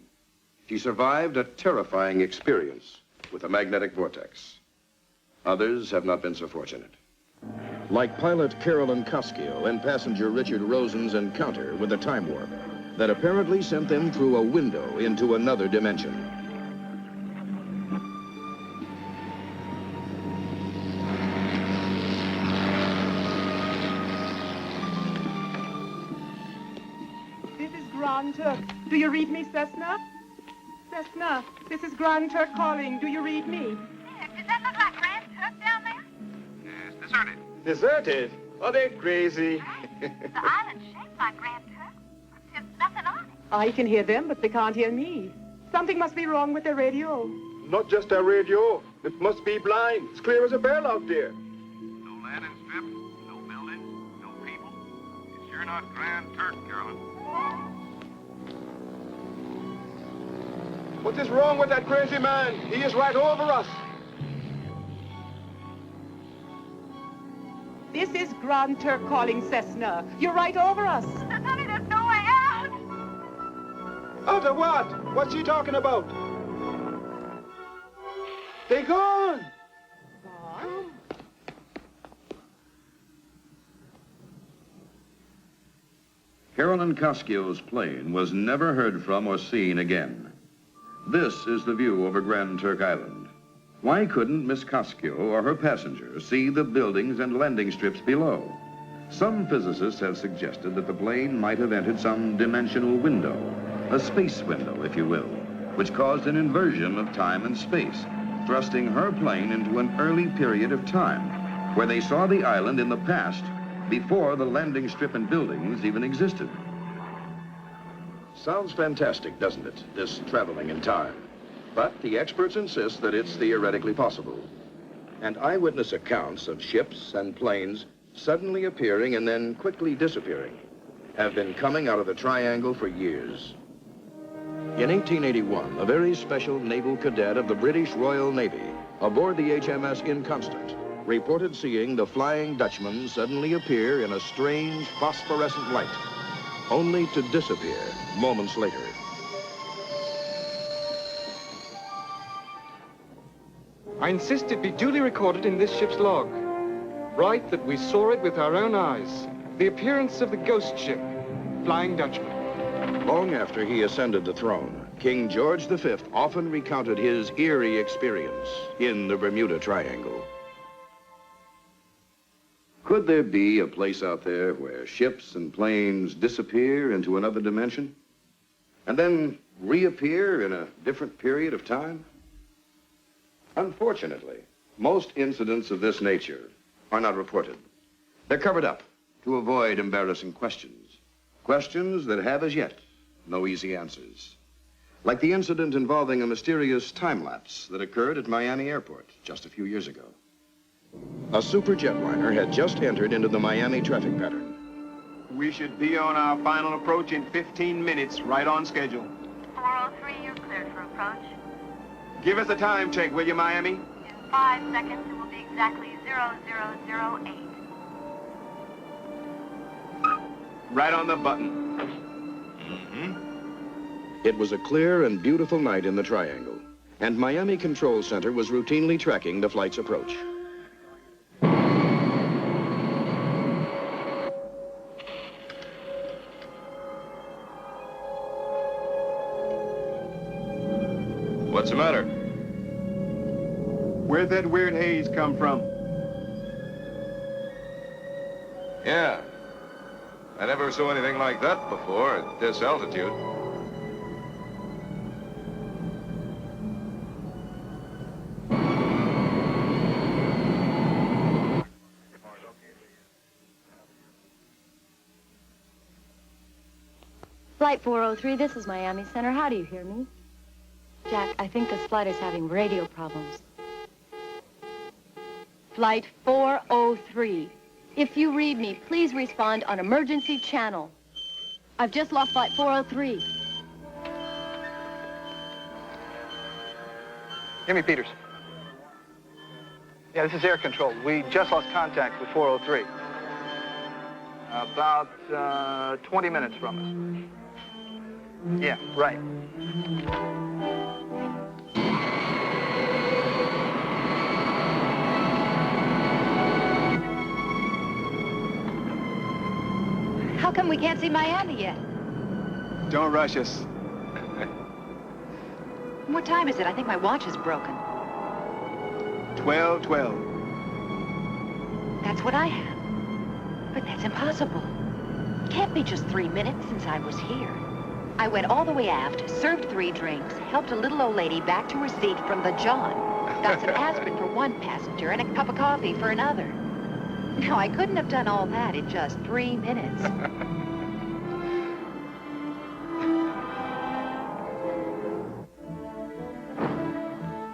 She survived a terrifying experience with a magnetic vortex. Others have not been so fortunate. Like pilot Carolyn Koskio and passenger Richard Rosen's encounter with a time warp that apparently sent them through a window into another dimension. This is Grand Turk. Do you read me, Cessna? Cessna, this is Grand Turk calling. Do you read me? Does that look like Grand Turk down there? Yes, deserted. Deserted? Are they crazy? The island's shaped like Grand Turk. There's nothing on it. I can hear them, but they can't hear me. Something must be wrong with their radio. Not just our radio. It must be blind. It's clear as a bell out there. No landing strip, no building, no people. It's sure not Grand Turk, Carolyn. What is wrong with that crazy man? He is right over us. This is Grand Turk calling, Cessna. You're right over us. Honey, there's no way out. Out of what? What's she talking about? They gone. Gone? Carolyn Koskio's plane was never heard from or seen again. This is the view over Grand Turk Island. Why couldn't Miss Koskio or her passengers see the buildings and landing strips below? Some physicists have suggested that the plane might have entered some dimensional window, a space window, if you will, which caused an inversion of time and space, thrusting her plane into an early period of time, where they saw the island in the past, before the landing strip and buildings even existed. Sounds fantastic, doesn't it, this traveling in time? But the experts insist that it's theoretically possible. And eyewitness accounts of ships and planes suddenly appearing and then quickly disappearing have been coming out of the triangle for years. In 1881, a very special naval cadet of the British Royal Navy aboard the HMS Inconstant reported seeing the Flying Dutchman suddenly appear in a strange phosphorescent light, only to disappear moments later. I insist it be duly recorded in this ship's log. Write that we saw it with our own eyes. The appearance of the ghost ship, Flying Dutchman. Long after he ascended the throne, King George V often recounted his eerie experience in the Bermuda Triangle. Could there be a place out there where ships and planes disappear into another dimension and then reappear in a different period of time? Unfortunately, most incidents of this nature are not reported. They're covered up to avoid embarrassing questions. Questions that have as yet no easy answers. Like the incident involving a mysterious time lapse that occurred at Miami Airport just a few years ago. A super jetliner had just entered into the Miami traffic pattern. We should be on our final approach in 15 minutes, right on schedule. 403, you're cleared for approach. Give us a time check, will you, Miami? In 5 seconds, it will be exactly 0008. Right on the button. It was a clear and beautiful night in the Triangle, and Miami Control Center was routinely tracking the flight's approach. What's the matter? Where'd that weird haze come from? Yeah. I never saw anything like that before at this altitude. Flight 403, this is Miami Center. How do you hear me? Jack, I think this flight is having radio problems. Flight 403. If you read me, please respond on emergency channel. I've just lost Flight 403. Hear me, Peters. Yeah, this is air control. We just lost contact with 403. About 20 minutes from us. Yeah, right. How come we can't see Miami yet? Don't rush us. What time is it? I think my watch is broken. 12:12. That's what I have. But that's impossible. It can't be just 3 minutes since I was here. I went all the way aft, served 3 drinks, helped a little old lady back to her seat from the John, got some aspirin for one passenger and a cup of coffee for another. Now, I couldn't have done all that in just 3 minutes.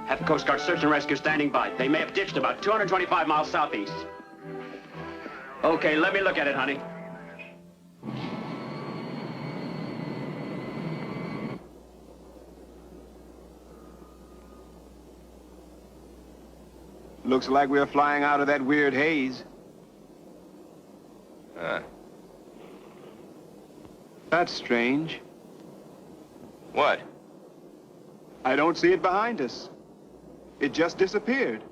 Have the Coast Guard search and rescue standing by. They may have ditched about 225 miles southeast. Okay, let me look at it, honey. Looks like we're flying out of that weird haze. That's strange. What? I don't see it behind us. It just disappeared.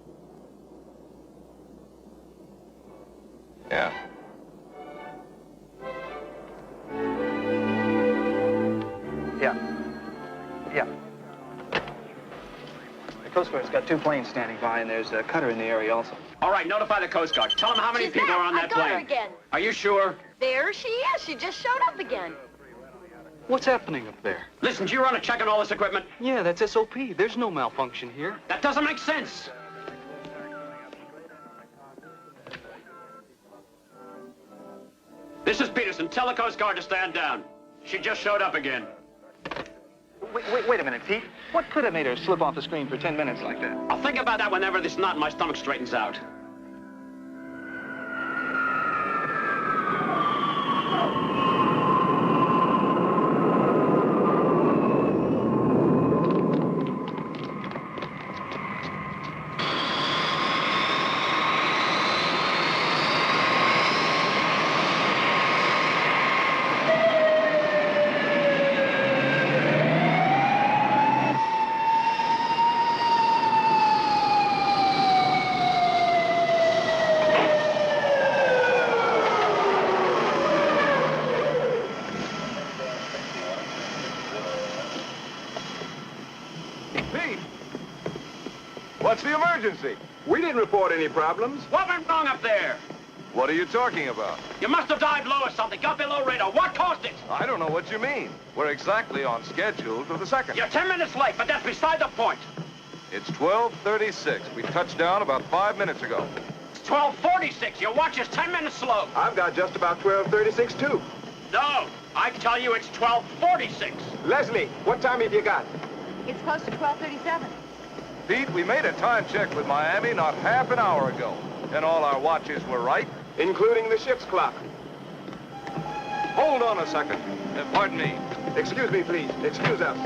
Yeah. Yeah. The Coast Guard's got 2 planes standing by, and there's a cutter in the area also. All right, notify the Coast Guard. Tell them how many people are on that plane. I got her again. Are you sure? There she is. She just showed up again. What's happening up there? Listen, do you run a check on all this equipment? Yeah, that's SOP. There's no malfunction here. That doesn't make sense. This is Peterson. Tell the Coast Guard to stand down. She just showed up again. Wait a minute, Pete. What could have made her slip off the screen for 10 minutes like that? I'll think about that whenever this knot in my stomach straightens out. What's the emergency? We didn't report any problems. What went wrong up there? What are you talking about? You must have dived low or something. Got below radar. What caused it? I don't know what you mean. We're exactly on schedule for the second. You're 10 minutes late, but that's beside the point. It's 12:36. We touched down about 5 minutes ago. It's 12:46. Your watch is 10 minutes slow. I've got just about 12:36, too. No, I tell you it's 12:46. Leslie, what time have you got? It's close to 12:37. Pete, we made a time check with Miami not half an hour ago, and all our watches were right. Including the ship's clock. Hold on a second. Pardon me. Excuse me, please. Excuse us.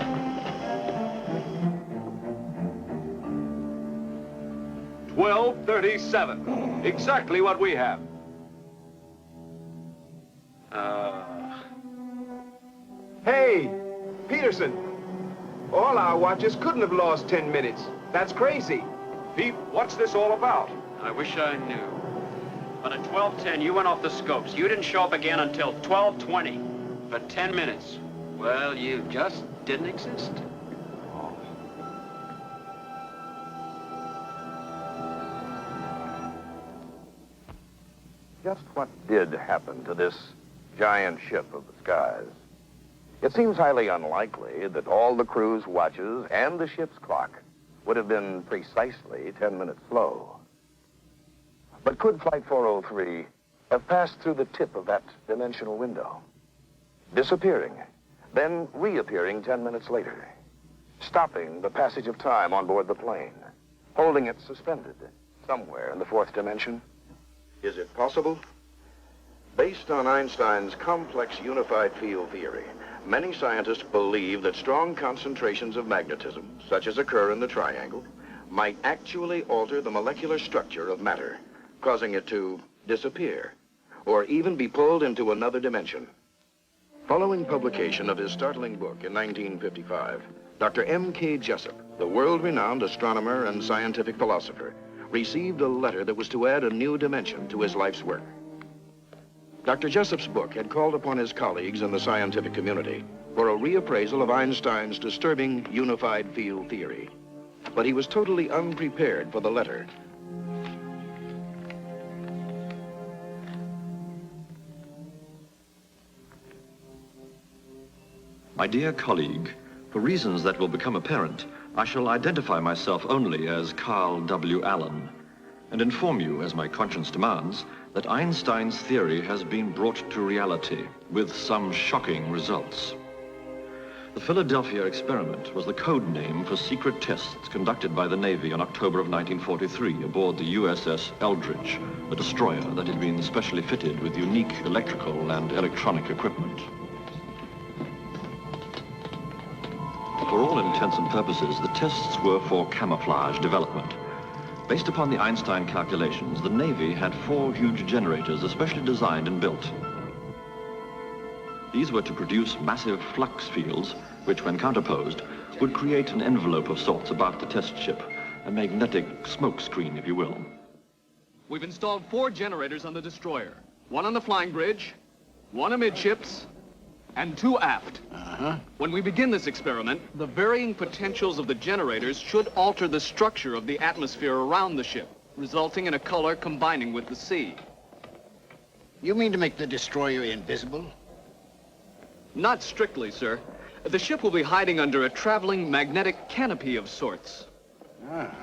$12:37. Exactly what we have. Hey, Peterson. All our watches couldn't have lost 10 minutes. That's crazy. Pete, what's this all about? I wish I knew. But at 12:10, you went off the scopes. You didn't show up again until 12:20. For 10 minutes. Well, you just didn't exist. Just what did happen to this giant ship of the skies? It seems highly unlikely that all the crew's watches and the ship's clock would have been precisely 10 minutes slow. But could Flight 403 have passed through the tip of that dimensional window, disappearing then reappearing 10 minutes later, stopping the passage of time on board the plane, holding it suspended somewhere in the fourth dimension? Is it possible? Based on Einstein's complex unified field theory, many scientists believe that strong concentrations of magnetism, such as occur in the triangle, might actually alter the molecular structure of matter, causing it to disappear, or even be pulled into another dimension. Following publication of his startling book in 1955, Dr. M.K. Jessup, the world-renowned astronomer and scientific philosopher, received a letter that was to add a new dimension to his life's work. Dr. Jessup's book had called upon his colleagues in the scientific community for a reappraisal of Einstein's disturbing unified field theory. But he was totally unprepared for the letter. My dear colleague, for reasons that will become apparent, I shall identify myself only as Carl W. Allen, and inform you, as my conscience demands, that Einstein's theory has been brought to reality with some shocking results. The Philadelphia experiment was the code name for secret tests conducted by the Navy in October of 1943 aboard the USS Eldridge, a destroyer that had been specially fitted with unique electrical and electronic equipment. For all intents and purposes, the tests were for camouflage development. Based upon the Einstein calculations, the Navy had 4 huge generators especially designed and built. These were to produce massive flux fields, which, when counterposed, would create an envelope of sorts about the test ship, a magnetic smoke screen, if you will. We've installed 4 generators on the destroyer. 1 on the flying bridge, 1 amidships, and 2 aft. When we begin this experiment, the varying potentials of the generators should alter the structure of the atmosphere around the ship, resulting in a color combining with the sea. You mean to make the destroyer invisible? Not strictly, sir. The ship will be hiding under a traveling magnetic canopy of sorts.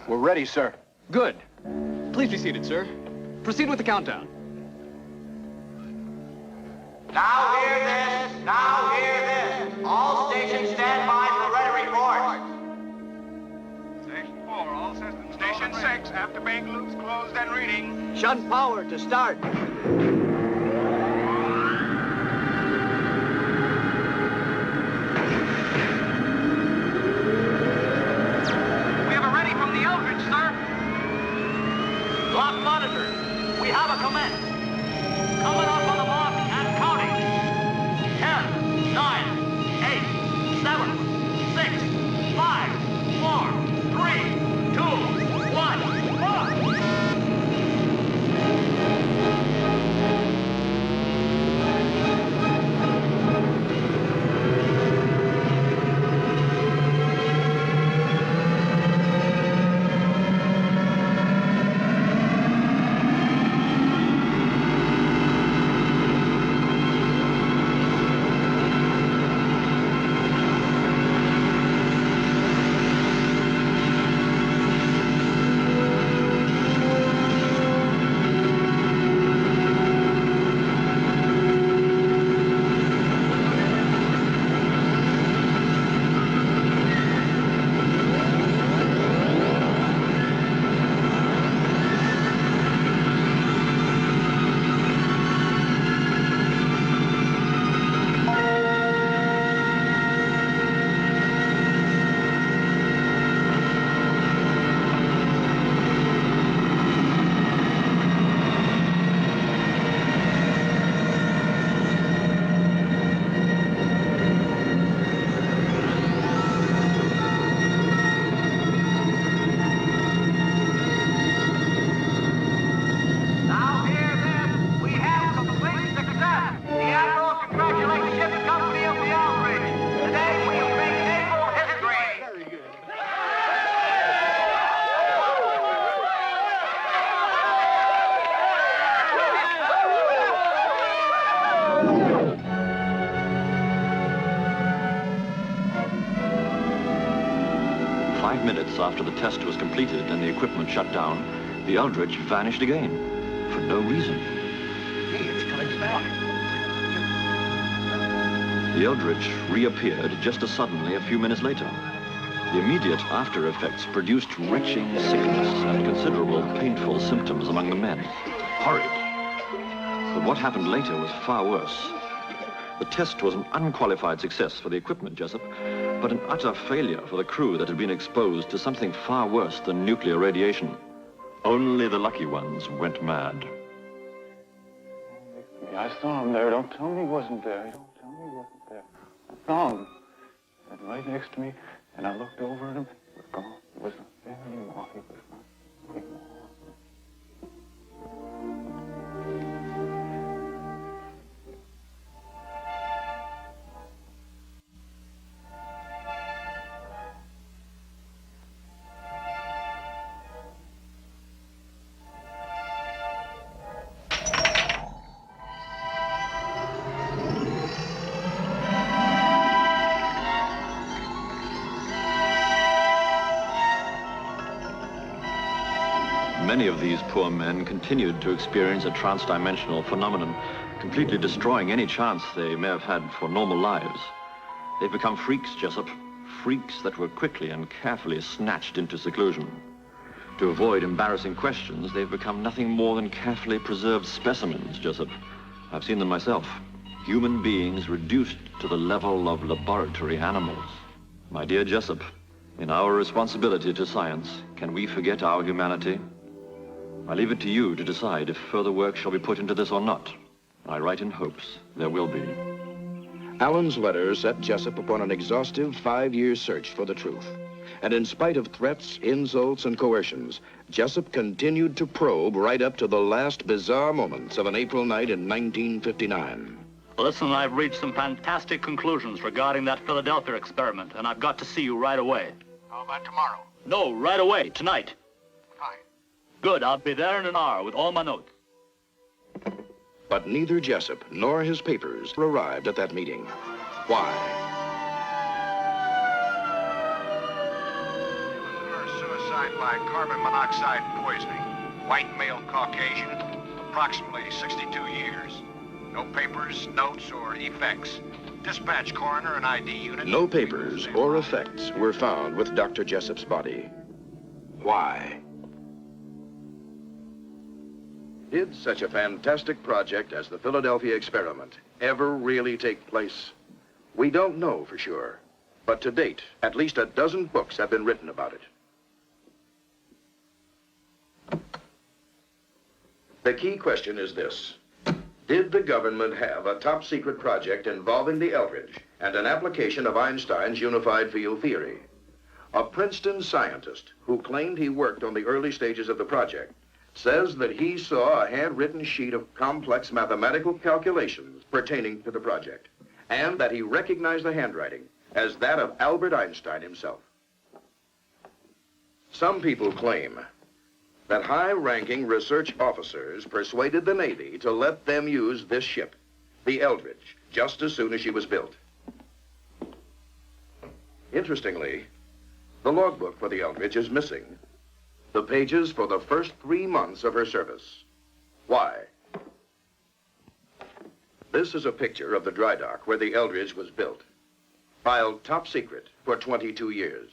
We're ready, sir. Good. Please be seated, sir. Proceed with the countdown. Now hear this! Now hear this! All stations stand by for ready report. Station 4, all systems. Station 6, after bank loops closed and reading. Shunt power to start. We have a ready from the Eldridge, sir. Lock monitor. We have a command. Coming up on the mark and counting. 10, 9, 8, 7, 6, 5, 4, 3, 2, 1, mark! Minutes after the test was completed and the equipment shut down, the Eldridge vanished again, for no reason. Hey, it's coming back. The Eldridge reappeared just as suddenly a few minutes later. The immediate after effects produced retching sickness and considerable painful symptoms among the men. Horrid. But what happened later was far worse. The test was an unqualified success for the equipment, Jessup, but an utter failure for the crew that had been exposed to something far worse than nuclear radiation. Only the lucky ones went mad. I saw him there. Don't tell me he wasn't there. Don't tell me he wasn't there. I saw him. He was right next to me, and I looked over at him. He was gone. He wasn't there anymore. He was not anymore. Many of these poor men continued to experience a trans-dimensional phenomenon, completely destroying any chance they may have had for normal lives. They've become freaks, Jessup, freaks that were quickly and carefully snatched into seclusion. To avoid embarrassing questions, they've become nothing more than carefully preserved specimens, Jessup. I've seen them myself. Human beings reduced to the level of laboratory animals. My dear Jessup, in our responsibility to science, can we forget our humanity? I leave it to you to decide if further work shall be put into this or not. I write in hopes there will be. Allen's letter set Jessup upon an exhaustive 5-year search for the truth. And in spite of threats, insults, and coercions, Jessup continued to probe right up to the last bizarre moments of an April night in 1959. Listen, I've reached some fantastic conclusions regarding that Philadelphia experiment, and I've got to see you right away. How about tomorrow? No, right away, tonight. Fine. Good, I'll be there in an hour with all my notes. But neither Jessup nor his papers arrived at that meeting. Why? Suicide by carbon monoxide poisoning. White male Caucasian, approximately 62 years. No papers, notes, or effects. Dispatch coroner and ID unit. No papers or effects were found with Dr. Jessup's body. Why? Did such a fantastic project as the Philadelphia experiment ever really take place? We don't know for sure. But to date, at least a dozen books have been written about it. The key question is this. Did the government have a top-secret project involving the Eldridge and an application of Einstein's unified field theory? A Princeton scientist who claimed he worked on the early stages of the project says that he saw a handwritten sheet of complex mathematical calculations pertaining to the project, and that he recognized the handwriting as that of Albert Einstein himself. Some people claim that high-ranking research officers persuaded the Navy to let them use this ship, the Eldridge, just as soon as she was built. Interestingly, the logbook for the Eldridge is missing. The pages for the first 3 months of her service. Why? This is a picture of the dry dock where the Eldridge was built, filed top secret for 22 years.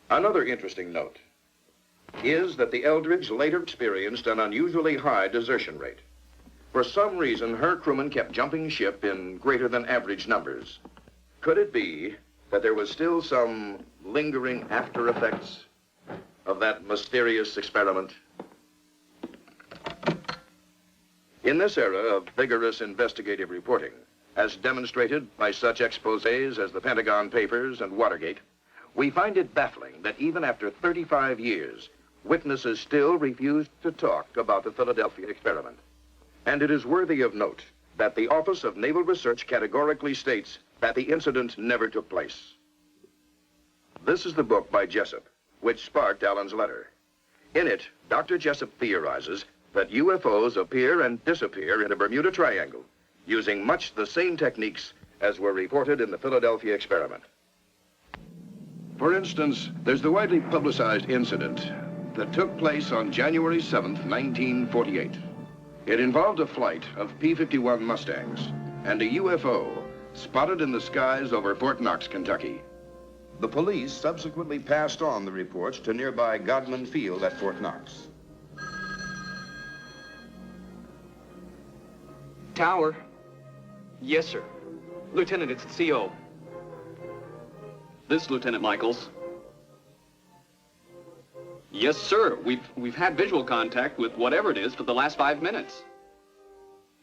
Another interesting note is that the Eldridge later experienced an unusually high desertion rate. For some reason, her crewmen kept jumping ship in greater than average numbers. Could it be that there was still some lingering after effects of that mysterious experiment? In this era of vigorous investigative reporting, as demonstrated by such exposés as the Pentagon Papers and Watergate, we find it baffling that even after 35 years, witnesses still refused to talk about the Philadelphia experiment. And it is worthy of note that the Office of Naval Research categorically states that the incident never took place. This is the book by Jessup, which sparked Allen's letter. In it, Dr. Jessup theorizes that UFOs appear and disappear in a Bermuda Triangle, using much the same techniques as were reported in the Philadelphia experiment. For instance, there's the widely publicized incident that took place on January 7th, 1948. It involved a flight of P-51 Mustangs and a UFO spotted in the skies over Fort Knox, Kentucky. The police subsequently passed on the reports to nearby Godman Field at Fort Knox. Tower. Yes, sir. Lieutenant, it's the CO. This, Lieutenant Michaels. Yes, sir. We've had visual contact with whatever it is for the last 5 minutes.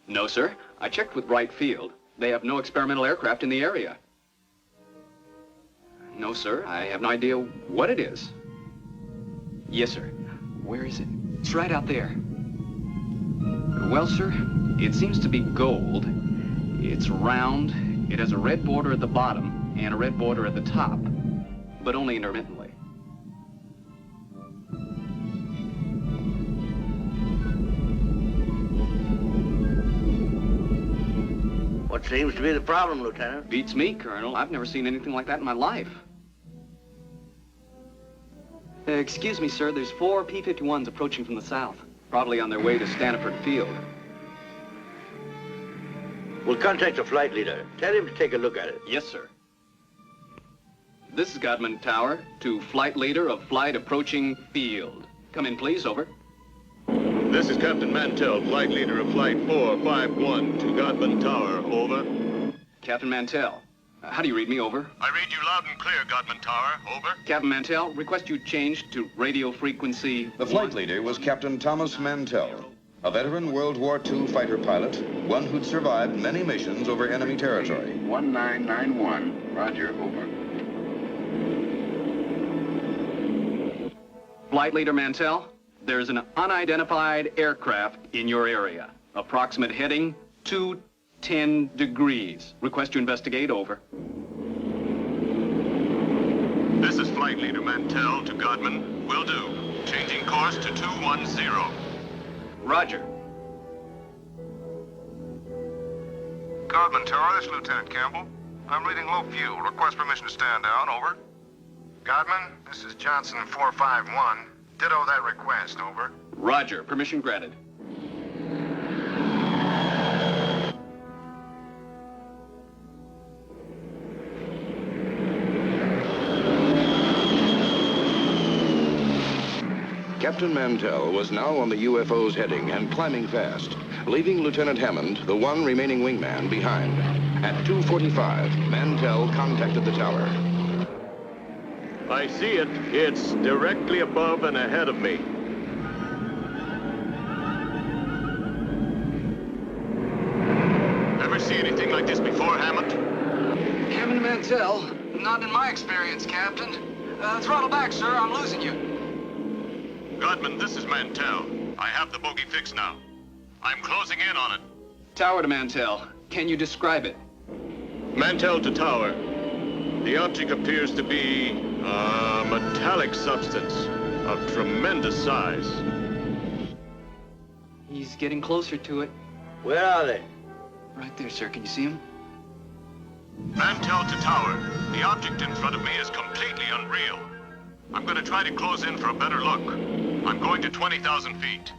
No, sir. I checked with Wright Field. They have no experimental aircraft in the area. No, sir. I have no idea what it is. Yes, sir. Where is it? It's right out there. Well, sir, it seems to be gold. It's round. It has a red border at the bottom and a red border at the top, but only intermittently. What seems to be the problem, Lieutenant? Beats me, Colonel. I've never seen anything like that in my life. Excuse me, sir. There's 4 P-51s approaching from the south, probably on their way to Stanford Field. We'll contact the flight leader. Tell him to take a look at it. Yes, sir. This is Godman Tower to flight leader of flight approaching field. Come in, please. Over. This is Captain Mantell, flight leader of Flight 451 to Godman Tower. Over. Captain Mantell. How do you read me? Over. I read you loud and clear, Godman Tower. Over. Captain Mantell, request you change to radio frequency. The flight leader was Captain Thomas Mantell, a veteran World War II fighter pilot, one who'd survived many missions over enemy territory. 1991. Roger, over. Flight leader Mantell, there's an unidentified aircraft in your area. Approximate heading 210 degrees. Request you investigate. Over. This is flight leader Mantell to Godman. Will do. Changing course to 210. Roger. Godman Tower, this is Lieutenant Campbell. I'm reading low fuel. Request permission to stand down. Over. Godman, this is Johnson 451. Ditto that request. Over. Roger. Permission granted. Captain Mantell was now on the UFO's heading and climbing fast, leaving Lieutenant Hammond, the one remaining wingman, behind. At 2:45, Mantell contacted the tower. I see it. It's directly above and ahead of me. Ever see anything like this before, Hammond? Hammond Mantell, not in my experience, Captain. Throttle back, sir. I'm losing you. Godman, this is Mantell. I have the bogey fixed now. I'm closing in on it. Tower to Mantell. Can you describe it? Mantell to tower. The object appears to be a metallic substance of tremendous size. He's getting closer to it. Where are they? Right there, sir. Can you see him? Mantell to tower. The object in front of me is completely unreal. I'm going to try to close in for a better look. I'm going to 20,000 feet.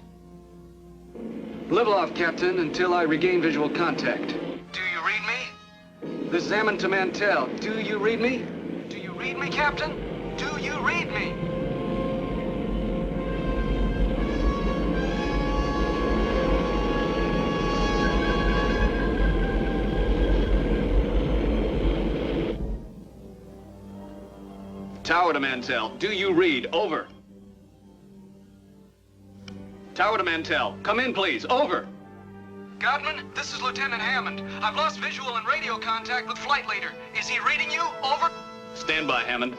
Level off, Captain, until I regain visual contact. Do you read me? This is Hammond to Mantell. Do you read me? Do you read me, Captain? Do you read me? Tower to Mantell. Do you read? Over. Tower to Mantell. Come in, please. Over. Godman, this is Lieutenant Hammond. I've lost visual and radio contact with flight leader. Is he reading you? Over. Stand by, Hammond.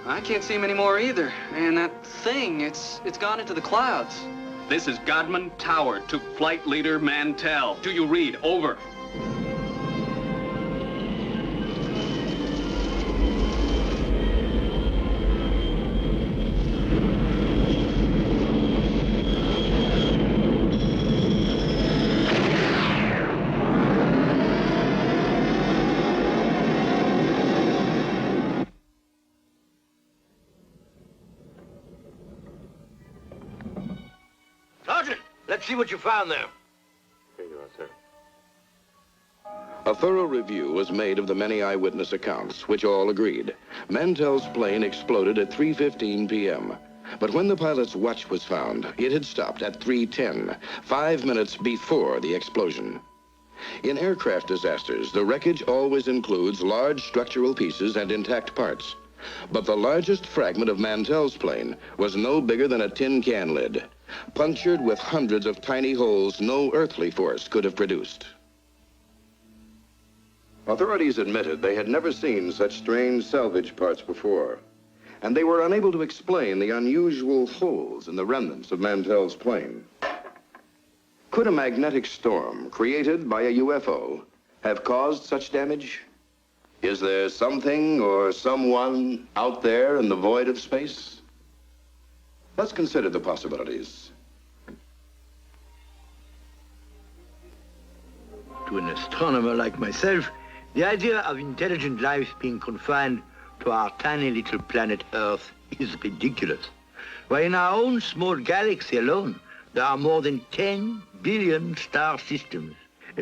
I can't see him anymore either. And that thing, it's gone into the clouds. This is Godman Tower to flight leader Mantell. Do you read? Over. Sergeant, let's see what you found there. Here you are, sir. A thorough review was made of the many eyewitness accounts, which all agreed. Mantell's plane exploded at 3:15 p.m. But when the pilot's watch was found, it had stopped at 3:10, 5 minutes before the explosion. In aircraft disasters, the wreckage always includes large structural pieces and intact parts. But the largest fragment of Mantell's plane was no bigger than a tin can lid, punctured with hundreds of tiny holes no earthly force could have produced. Authorities admitted they had never seen such strange salvage parts before, and they were unable to explain the unusual holes in the remnants of Mantell's plane. Could a magnetic storm created by a UFO have caused such damage? Is there something or someone out there in the void of space? Let's consider the possibilities. To an astronomer like myself, the idea of intelligent life being confined to our tiny little planet Earth is ridiculous. Why, in our own small galaxy alone, there are more than 10 billion star systems.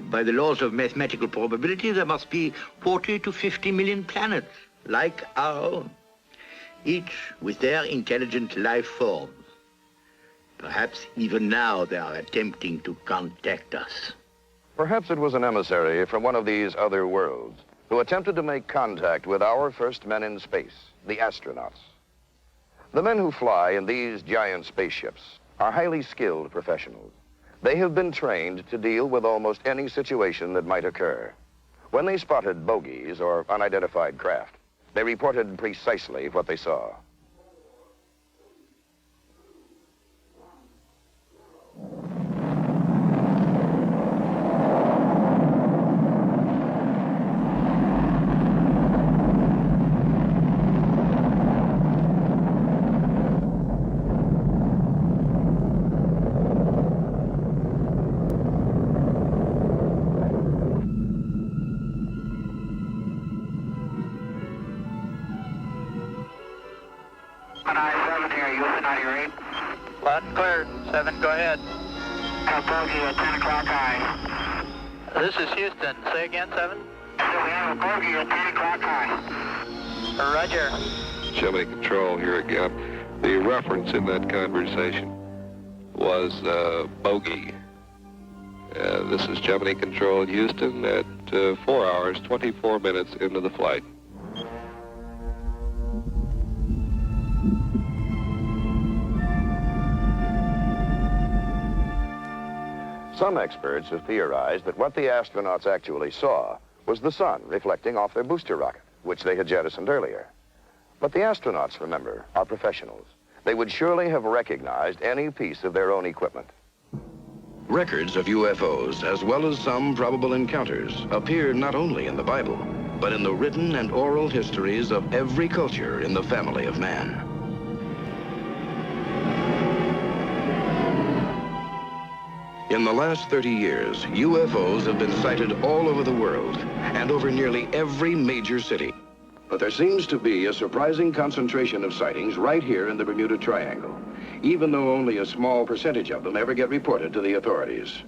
By the laws of mathematical probability, there must be 40 to 50 million planets, like our own, each with their intelligent life forms. Perhaps even now they are attempting to contact us. Perhaps it was an emissary from one of these other worlds who attempted to make contact with our first men in space, the astronauts. The men who fly in these giant spaceships are highly skilled professionals. They have been trained to deal with almost any situation that might occur. When they spotted bogies or unidentified craft, they reported precisely what they saw. This is Houston. Say again, 7? We have a bogey at 10 o'clock high. Roger. Gemini Control here again. The reference in that conversation was bogey. This is Gemini Control in Houston at 4 hours, 24 minutes into the flight. Some experts have theorized that what the astronauts actually saw was the sun reflecting off their booster rocket, which they had jettisoned earlier. But the astronauts, remember, are professionals. They would surely have recognized any piece of their own equipment. Records of UFOs, as well as some probable encounters, appear not only in the Bible, but in the written and oral histories of every culture in the family of man. In the last 30 years, UFOs have been sighted all over the world and over nearly every major city. But there seems to be a surprising concentration of sightings right here in the Bermuda Triangle, even though only a small percentage of them ever get reported to the authorities.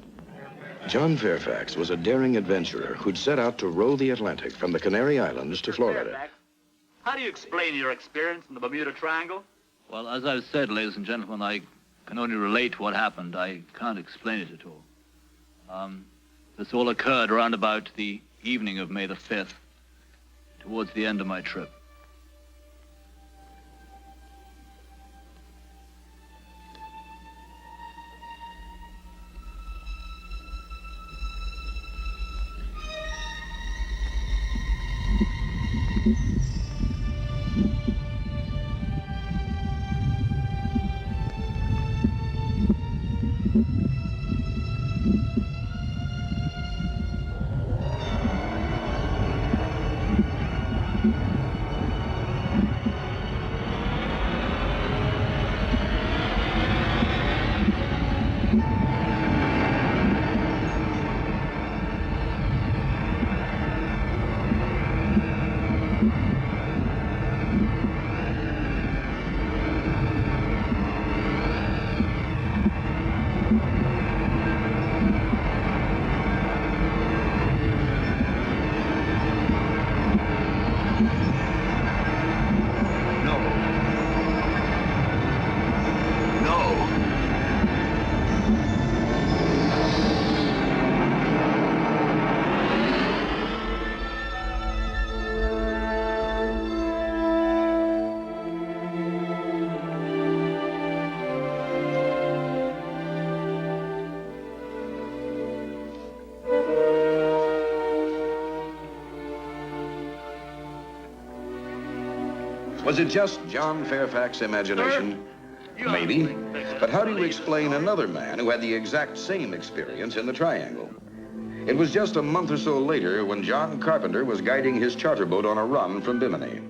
John Fairfax was a daring adventurer who'd set out to row the Atlantic from the Canary Islands to Florida. Fairfax, how do you explain your experience in the Bermuda Triangle? Well, as I've said, ladies and gentlemen, I can only relate what happened. I can't explain it at all. This all occurred around about the evening of May the 5th, towards the end of my trip. Was it just John Fairfax's imagination? Maybe. But how do you explain another man who had the exact same experience in the Triangle? It was just a month or so later when John Carpenter was guiding his charter boat on a run from Bimini.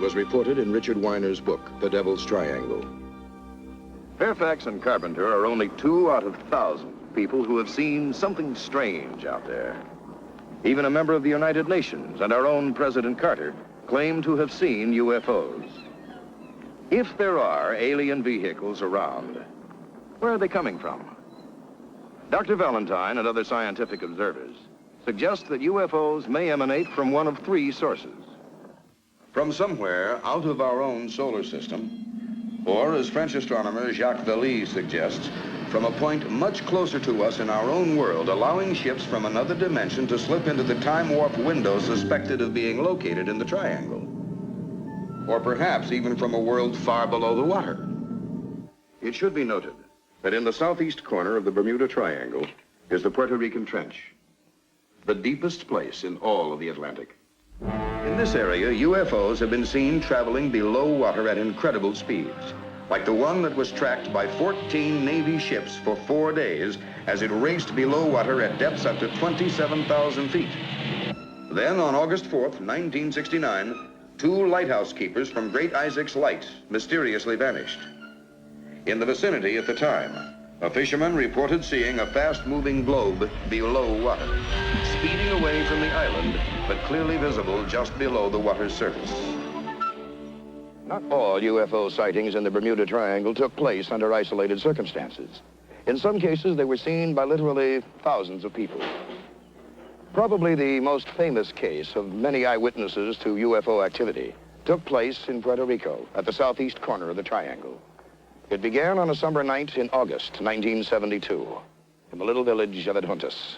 Was reported in Richard Weiner's book, The Devil's Triangle. Fairfax and Carpenter are only 2 out of 1,000 people who have seen something strange out there. Even a member of the United Nations and our own President Carter claim to have seen UFOs. If there are alien vehicles around, where are they coming from? Dr. Valentine and other scientific observers suggest that UFOs may emanate from one of 3 sources. From somewhere out of our own solar system, or as French astronomer Jacques Vallée suggests, from a point much closer to us in our own world, allowing ships from another dimension to slip into the time warp window suspected of being located in the triangle. Or perhaps even from a world far below the water. It should be noted that in the southeast corner of the Bermuda Triangle is the Puerto Rican Trench, the deepest place in all of the Atlantic. In this area, UFOs have been seen traveling below water at incredible speeds, like the one that was tracked by 14 Navy ships for 4 days as it raced below water at depths up to 27,000 feet. Then, on August 4th, 1969, 2 lighthouse keepers from Great Isaac's Light mysteriously vanished. In the vicinity at the time, a fisherman reported seeing a fast-moving globe below water, speeding away from the island, but clearly visible just below the water's surface. Not all UFO sightings in the Bermuda Triangle took place under isolated circumstances. In some cases, they were seen by literally thousands of people. Probably the most famous case of many eyewitnesses to UFO activity took place in Puerto Rico at the southeast corner of the triangle. It began on a summer night in August 1972 in the little village of Adjuntas.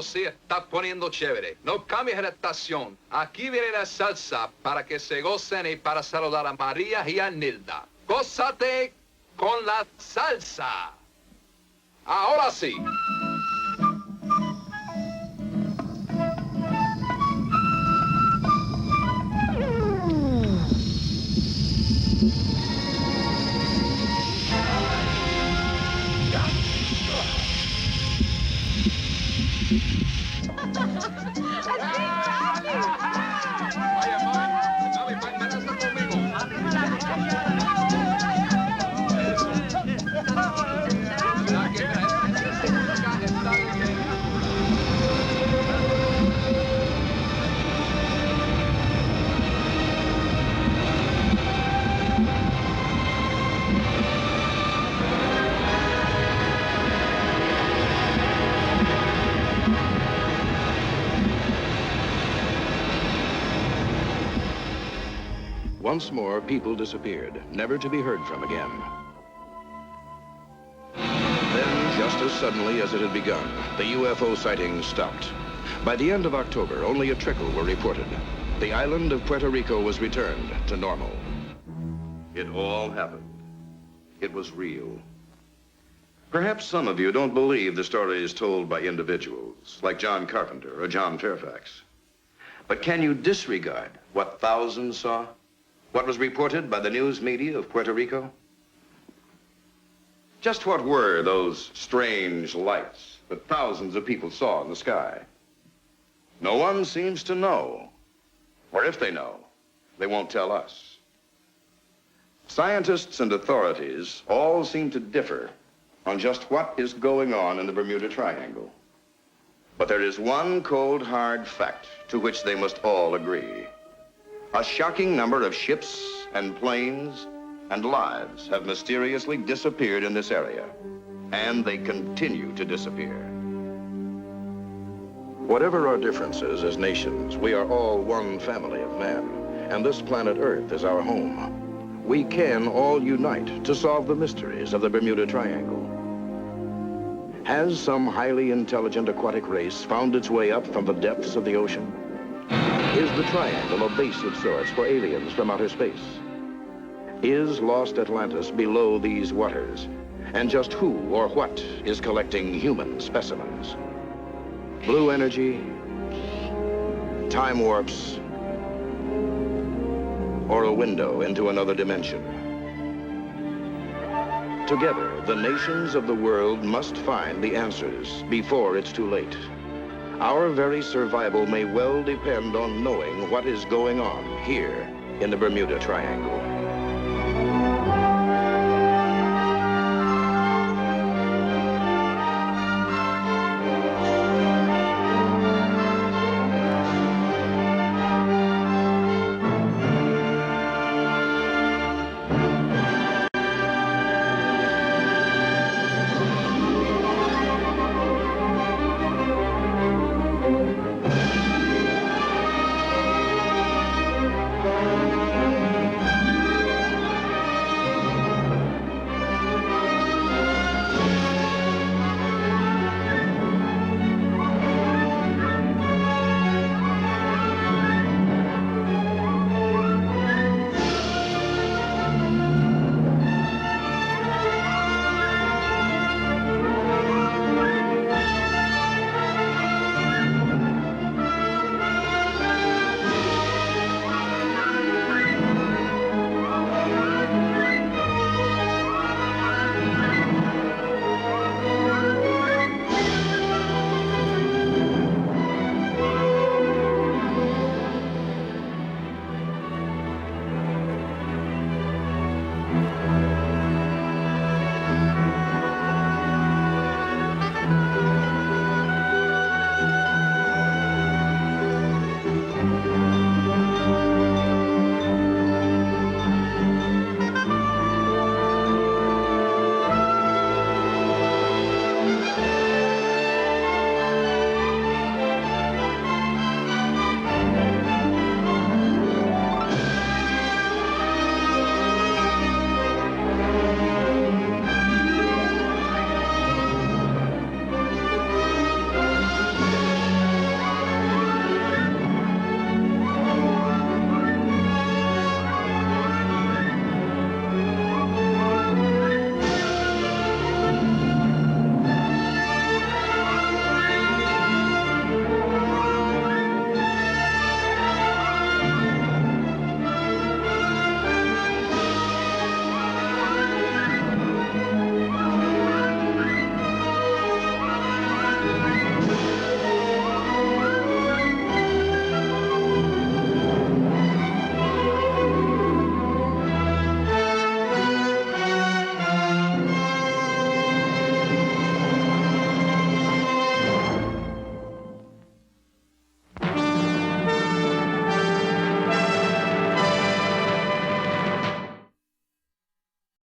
sí, está poniendo chévere. No cambies de estación. Aquí viene la salsa para que se gocen y para saludar a María y a Nilda. Gózate con la salsa. Ahora sí. Once more, people disappeared, never to be heard from again. Then, just as suddenly as it had begun, the UFO sightings stopped. By the end of October, only a trickle were reported. The island of Puerto Rico was returned to normal. It all happened. It was real. Perhaps some of you don't believe the stories told by individuals, like John Carpenter or John Fairfax. But can you disregard what thousands saw? What was reported by the news media of Puerto Rico? Just what were those strange lights that thousands of people saw in the sky? No one seems to know. Or if they know, they won't tell us. Scientists and authorities all seem to differ on just what is going on in the Bermuda Triangle. But there is one cold, hard fact to which they must all agree. A shocking number of ships and planes and lives have mysteriously disappeared in this area, and they continue to disappear. Whatever our differences as nations, we are all one family of man, and this planet Earth is our home. We can all unite to solve the mysteries of the Bermuda Triangle. Has some highly intelligent aquatic race found its way up from the depths of the ocean? Is the triangle a base of sorts for aliens from outer space? Is lost Atlantis below these waters? And just who or what is collecting human specimens? Blue energy, time warps, or a window into another dimension? Together, the nations of the world must find the answers before it's too late. Our very survival may well depend on knowing what is going on here in the Bermuda Triangle.